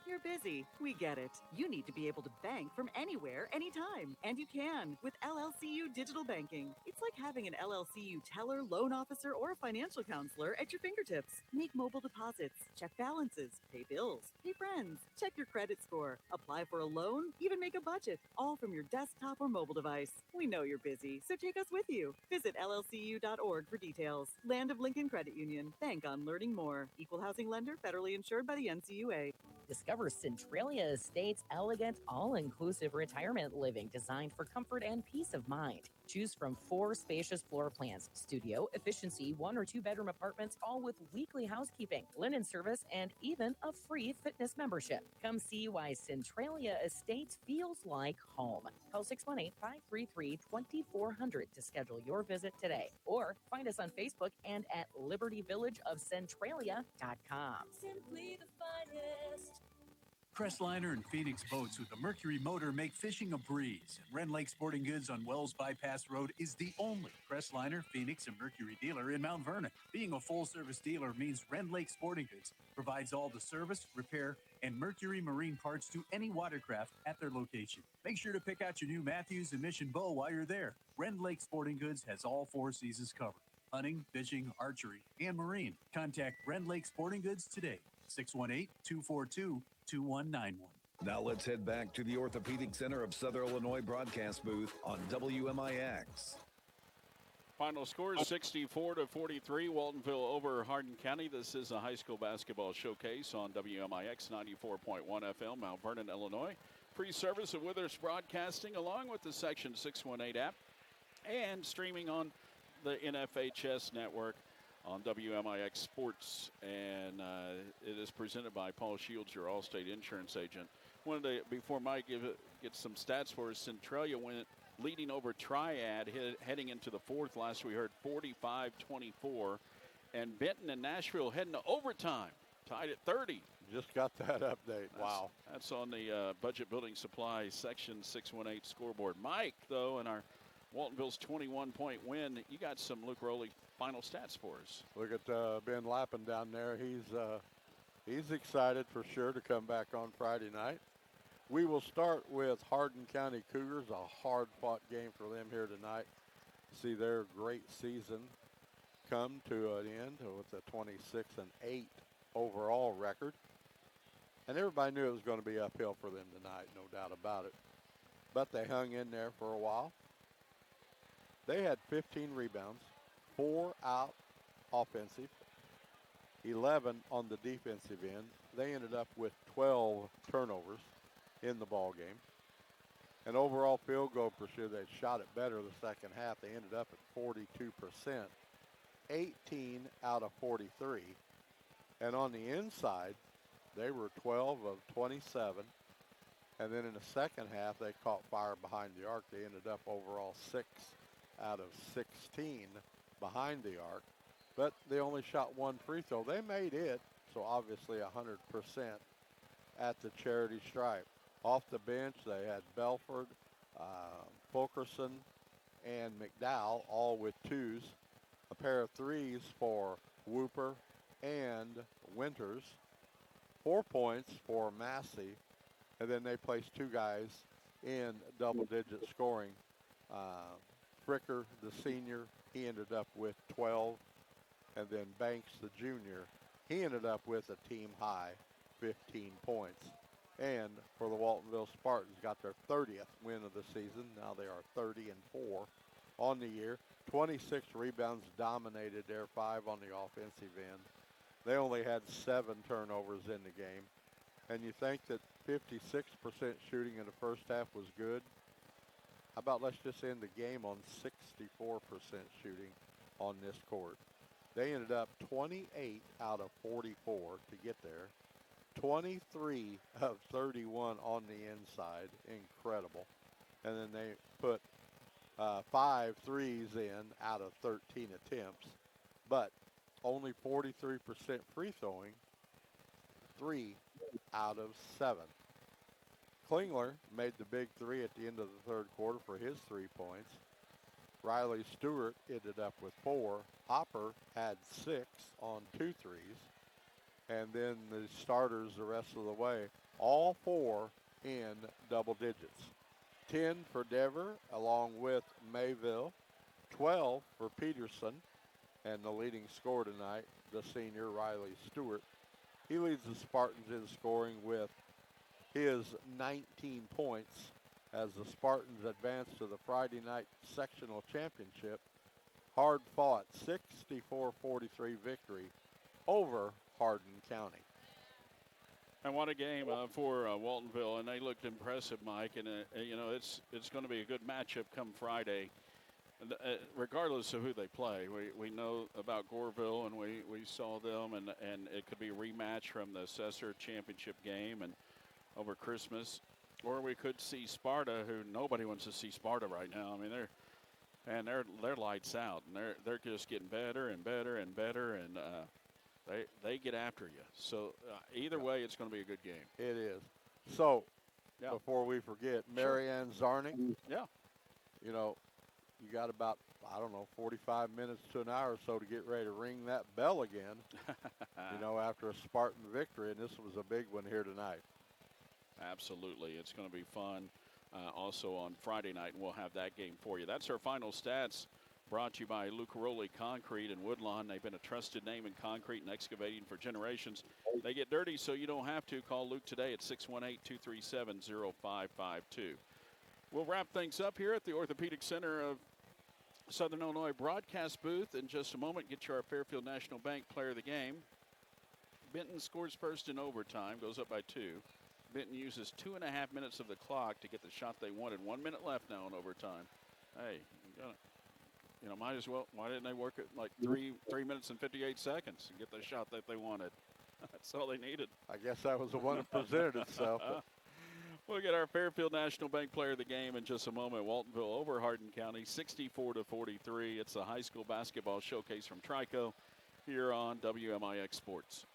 You're busy. We get it. You need to be able to bank from anywhere, anytime. And you can with LLCU Digital Banking. It's like having an LLCU teller, loan officer, or a financial counselor at your fingertips. Make mobile deposits, check balances, pay bills, pay friends, check your credit score, apply for a loan, even make a budget, all from your desktop or mobile device. We know you're busy, so take us with you. Visit llcu.org for details. Land of Lincoln Credit Union. Bank on learning more. Equal housing lender, federally insured by the NCUA. Discover Centralia Estates' elegant, all-inclusive retirement living designed for comfort and peace of mind. Choose from 4 spacious floor plans, studio, efficiency, 1 or 2 bedroom apartments, all with weekly housekeeping, linen service, and even a free fitness membership. Come see why Centralia Estates feels like home. Call 618-533-2400 to schedule your visit today, or find us on Facebook and at libertyvillageofcentralia.com. Simply the finest. Crestliner and Phoenix Boats with a Mercury motor make fishing a breeze. Ren Lake Sporting Goods on Wells Bypass Road is the only Crestliner, Phoenix, and Mercury dealer in Mount Vernon. Being a full-service dealer means Ren Lake Sporting Goods provides all the service, repair, and Mercury marine parts to any watercraft at their location. Make sure to pick out your new Matthews and Mission Bow while you're there. Ren Lake Sporting Goods has all 4 seasons covered: hunting, fishing, archery, and marine. Contact Ren Lake Sporting Goods today. 618-242-2191. Now let's head back to the Orthopedic Center of Southern Illinois broadcast booth on WMIX. Final score is 64-43. Waltonville over Hardin County. This is a high school basketball showcase on WMIX 94.1 FM, Mount Vernon, Illinois. Free service of Withers Broadcasting along with the Section 618 app and streaming on the NFHS network on WMIX Sports, and it is presented by Paul Shields, your Allstate Insurance agent. Before Mike gets some stats for us, Centralia went leading over Triad heading into the 4th. Last we heard 45-24, and Benton and Nashville heading to overtime, tied at 30. Just got that update. Wow. That's on the Budget Building Supply Section 618 scoreboard. Mike, though, in our Waltonville's 21-point win, you got some Luke Rowley final stats for us. Look at Ben Lappin down there. He's excited for sure to come back on Friday night. We will start with Hardin County Cougars, a hard-fought game for them here tonight. See their great season come to an end with a 26-8 overall record. And everybody knew it was going to be uphill for them tonight, no doubt about it. But they hung in there for a while. They had 15 rebounds, 4 out offensive, 11 on the defensive end. They ended up with 12 turnovers in the ball game. And overall field goal percentage, they shot it better the second half. They ended up at 42%, 18 out of 43. And on the inside, they were 12 of 27. And then in the second half, they caught fire behind the arc. They ended up overall 6 out of 16 behind the arc. But they only shot 1 free throw. They made it, so obviously 100% at the charity stripe. Off the bench, they had Belford, Fulkerson, and McDowell, all with 2s. A pair of 3s for Whooper and Winters. 4 points for Massey. And then they placed 2 guys in double-digit scoring. Fricker, the senior, he ended up with 12. And then Banks, the junior, he ended up with a team-high 15 points. And for the Waltonville Spartans, got their 30th win of the season. Now they are 30-4 on the year. 26 rebounds dominated their 5 on the offensive end. They only had 7 turnovers in the game. And you think that 56% shooting in the first half was good? How about let's just end the game on 64% shooting on this court. They ended up 28 out of 44 to get there. 23 of 31 on the inside. Incredible. And then they put 5 threes in out of 13 attempts. But only 43% free throwing. 3 out of 7. Klingler made the big 3 at the end of the third quarter for his 3 points. Riley Stewart ended up with 4. Hopper had 6 on 2 threes. And then the starters the rest of the way, all 4 in double digits. 10 for Dever along with Mayville. 12 for Peterson. And the leading scorer tonight, the senior Riley Stewart. He leads the Spartans in scoring with his 19 points as the Spartans advance to the Friday night sectional championship. Hard-fought 64-43 victory over Hardin County. And what a game for Waltonville, and they looked impressive, Mike. And you know, it's going to be a good matchup come Friday, regardless of who they play. We know about Goreville, and we saw them, and it could be a rematch from the Cesar championship game and over Christmas, or we could see Sparta, who nobody wants to see Sparta right now. I mean, they're lights out, and they're just getting better and better and better, and they get after you. So either way, it's going to be a good game. It is. So before we forget, Marianne Zarnick. Yeah. You know, you got about, 45 minutes to an hour or so to get ready to ring that bell again. You know, after a Spartan victory, and this was a big one here tonight. Absolutely. It's going to be fun. Also on Friday night, and we'll have that game for you. That's our final stats, brought to you by Lucaroli Concrete in Woodlawn. They've been a trusted name in concrete and excavating for generations. They get dirty so you don't have to. Call Luke today at 618-237-0552. We'll wrap things up here at the Orthopedic Center of Southern Illinois broadcast booth in just a moment. Get you our Fairfield National Bank player of the game. Benton scores first in overtime, goes up by 2. Benton uses 2.5 minutes of the clock to get the shot they wanted. 1 minute left now in overtime. Hey, might as well. Why didn't they work it like 3 minutes and 58 seconds and get the shot that they wanted? That's all they needed. I guess that was the one that presented itself. We'll get our Fairfield National Bank player of the game in just a moment. Waltonville over Hardin County, 64-43. It's a high school basketball showcase from Trico here on WMIX Sports.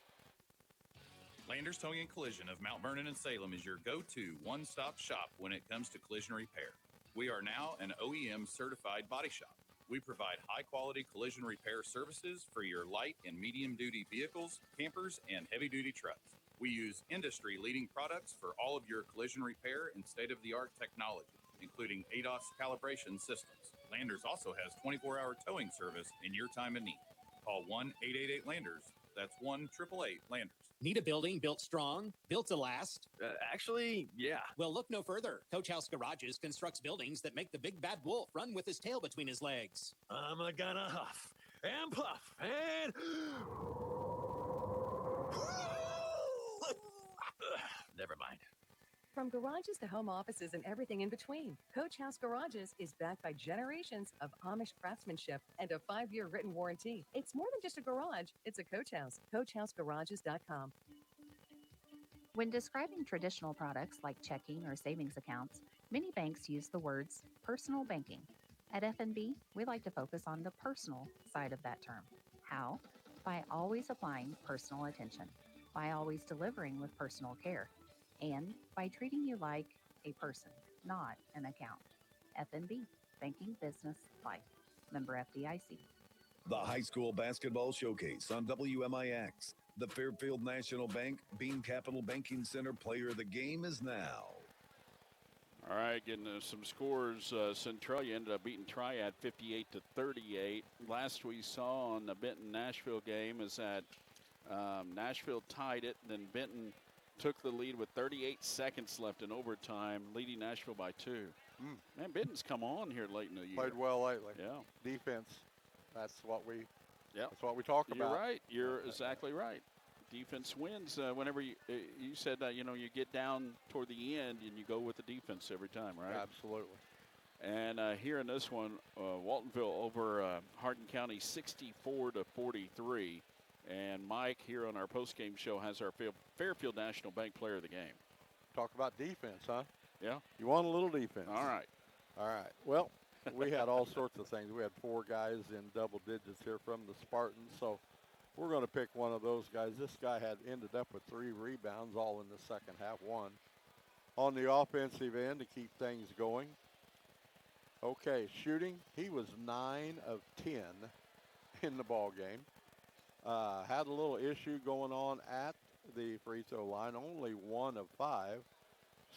Landers Towing and Collision of Mount Vernon and Salem is your go-to one-stop shop when it comes to collision repair. We are now an OEM certified body shop. We provide high-quality collision repair services for your light and medium-duty vehicles, campers, and heavy-duty trucks. We use industry-leading products for all of your collision repair and state-of-the-art technology, including ADAS calibration systems. Landers also has 24-hour towing service in your time of need. Call 1-888-LANDERS. That's 1-888-LANDERS. Need a building built strong, built to last? Actually, yeah. Well, look no further. Coach House Garages constructs buildings that make the big bad wolf run with his tail between his legs. I'm gonna huff and puff and... Never mind. From garages to home offices and everything in between, Coach House Garages is backed by generations of Amish craftsmanship and a 5-year written warranty. It's more than just a garage, it's a Coach House. CoachHouseGarages.com. When describing traditional products like checking or savings accounts, many banks use the words personal banking. At FNB, we like to focus on the personal side of that term. How? By always applying personal attention, by always delivering with personal care, and by treating you like a person, not an account. FNB, banking, business, life. Member FDIC. The High School Basketball Showcase on WMIX. The Fairfield National Bank Bean Capital Banking Center Player of the Game is now. All right, getting some scores. Centralia ended up beating Triad 58-38. Last we saw on the Benton-Nashville game is that Nashville tied it, then Benton took the lead with 38 seconds left in overtime, leading Nashville by 2. Man, Benton's come on here late in the year. Played well lately. Yeah. Defense. That's what we You're talk about. right. You're exactly right. Defense wins whenever you said that, you get down toward the end and you go with the defense every time, right? Absolutely. And here in this one, Waltonville over Hardin County 64-43. And Mike here on our post-game show has our Fairfield National Bank Player of the Game. Talk about defense, huh? Yeah. You want a little defense. All right. All right. Well, we had all sorts of things. We had 4 guys in double digits here from the Spartans, so we're going to pick one of those guys. This guy had ended up with 3 rebounds, all in the second half, 1. On the offensive end to keep things going. Okay, shooting, he was 9 of 10 in the ball game. Had a little issue going on at the free throw line, only 1 of 5,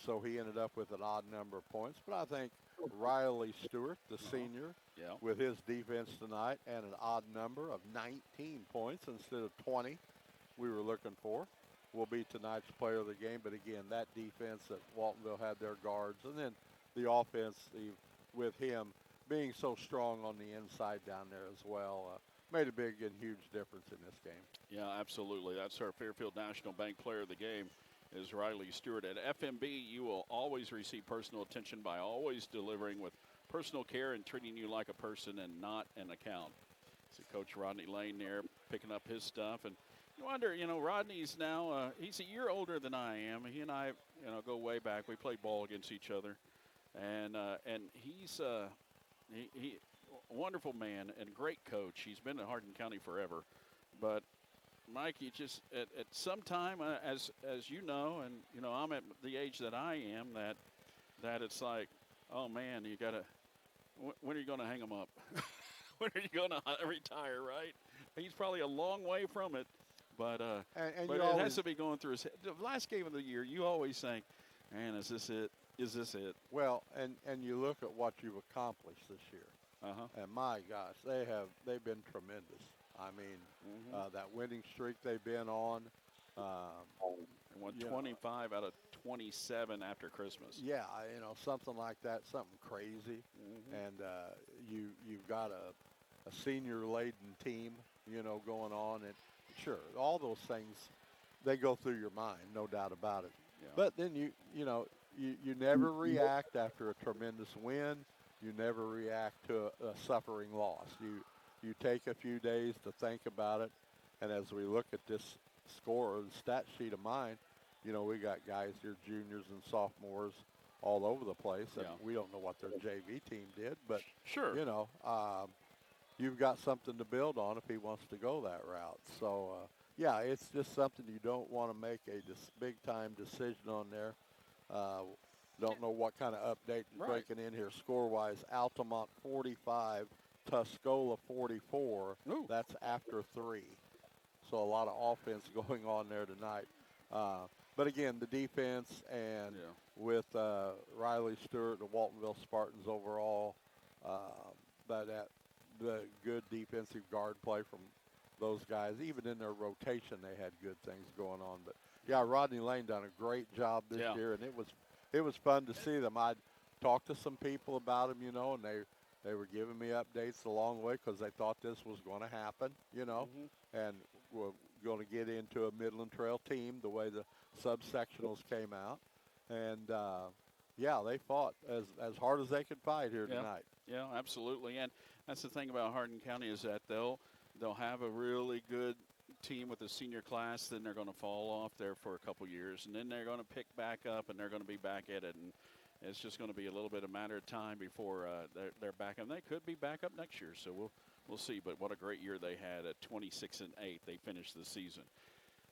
so he ended up with an odd number of points. But I think Riley Stewart, the senior, with his defense tonight and an odd number of 19 points instead of 20 we were looking for, will be tonight's player of the game. But again, that defense that Waltonville had their guards, and then the offense with him being so strong on the inside down there as well, made a big and huge difference in this game. Yeah, absolutely. That's our Fairfield National Bank Player of the Game is Riley Stewart. At FMB, you will always receive personal attention by always delivering with personal care and treating you like a person and not an account. See Coach Rodney Lane there picking up his stuff. And you wonder, Rodney's now, he's a year older than I am. He and I, go way back. We played ball against each other. And he's he a wonderful man and great coach. He's been in Hardin County forever. But Mike, you just at some time, as you know, and I'm at the age that I am, that it's like, oh man, you gotta. When are you going to hang him up? When are you going to retire? Right? He's probably a long way from it, but but it has to be going through his head. The last game of the year, you always think, man, is this it? Is this it? Well, and you look at what you've accomplished this year, and my gosh, they've been tremendous. I mean, that winning streak they've been on. Won 25 out of 27 after Christmas. Yeah, something like that, something crazy. And you've got a senior-laden team, going on. And sure, all those things, they go through your mind, no doubt about it. Yeah. But then you never react after a tremendous win. You never react to a suffering loss. You take a few days to think about it. And as we look at this score, the stat sheet of mine, we got guys here, juniors and sophomores, all over the place. And we don't know what their JV team did, but sure, you've got something to build on if he wants to go that route. So, it's just something you don't want to make a big-time decision on there. Don't know what kind of update is breaking in here score-wise. Altamont 45, Tuscola 44. That's after 3. So a lot of offense going on there tonight. But again, the defense and with Riley Stewart, the Waltonville Spartans overall, the good defensive guard play from those guys. Even in their rotation, they had good things going on. But yeah, Rodney Lane done a great job this year, and it was fun to see them. I talked to some people about them, you know, and they were giving me updates along the way because they thought this was going to happen, you know, and we're going to get into a Midland Trail team the way the subsectionals came out. And, yeah, they fought as hard as they could fight here tonight. Yeah, absolutely. And that's the thing about Hardin County is that they'll have a really good team with a senior class, then they're going to fall off there for a couple years, and then they're going to pick back up, and they're going to be back at it. And it's just going to be a little bit of a matter of time before they're back, and they could be back up next year. So we'll see. But what a great year they had at 26-8. They finished the season.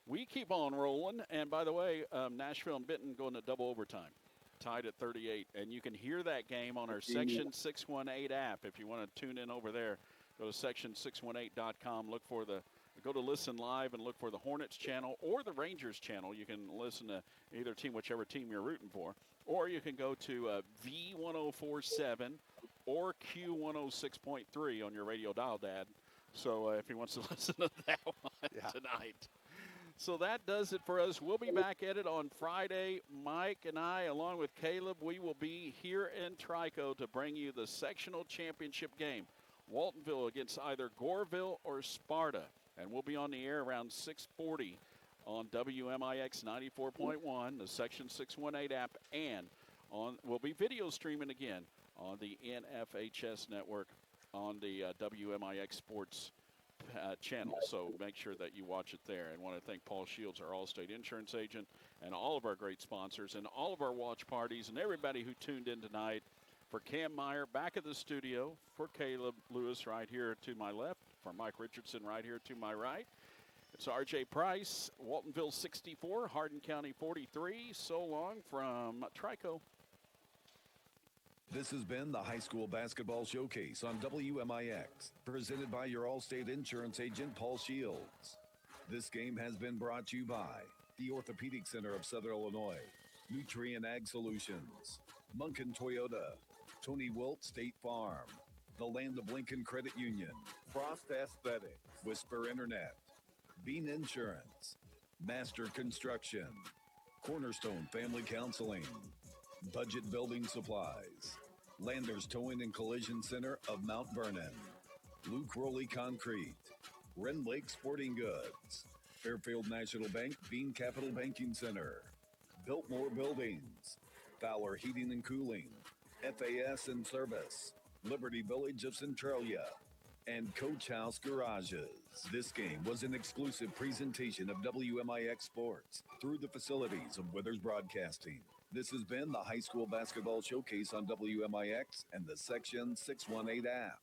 We keep on rolling. And by the way, Nashville and Benton going to double overtime, tied at 38. And you can hear that game on our Section 618 app. If you want to tune in over there, go to section618.com. Go to Listen Live and look for the Hornets channel or the Rangers channel. You can listen to either team, whichever team you're rooting for. Or you can go to V1047 or Q106.3 on your radio dial, Dad. So if he wants to listen to that one tonight. So that does it for us. We'll be back at it on Friday. Mike and I, along with Caleb, we will be here in Trico to bring you the sectional championship game. Waltonville against either Goreville or Sparta. And we'll be on the air around 6:40 on WMIX 94.1, the Section 618 app, and we'll be video streaming again on the NFHS network on the WMIX Sports channel. So make sure that you watch it there. And I want to thank Paul Shields, our Allstate insurance agent, and all of our great sponsors and all of our watch parties and everybody who tuned in tonight. For Cam Meyer back at the studio, for Caleb Lewis right here to my left, for Mike Richardson right here to my right. It's R.J. Price, Waltonville 64, Hardin County 43. So long from Trico. This has been the High School Basketball Showcase on WMIX, presented by your Allstate insurance agent, Paul Shields. This game has been brought to you by the Orthopedic Center of Southern Illinois, Nutrient Ag Solutions, Munkin Toyota, Tony Wilt State Farm, the Land of Lincoln Credit Union, Frost Aesthetics, Whisper Internet, Bean Insurance, Master Construction, Cornerstone Family Counseling, Budget Building Supplies, Landers Towing and Collision Center of Mount Vernon, Luke Rowley Concrete, Wren Lake Sporting Goods, Fairfield National Bank Bean Capital Banking Center, Biltmore Buildings, Fowler Heating and Cooling, FAS and Service, Liberty Village of Centralia, and Coach House Garages. This game was an exclusive presentation of WMIX Sports through the facilities of Withers Broadcasting. This has been the High School Basketball Showcase on WMIX and the Section 618 app.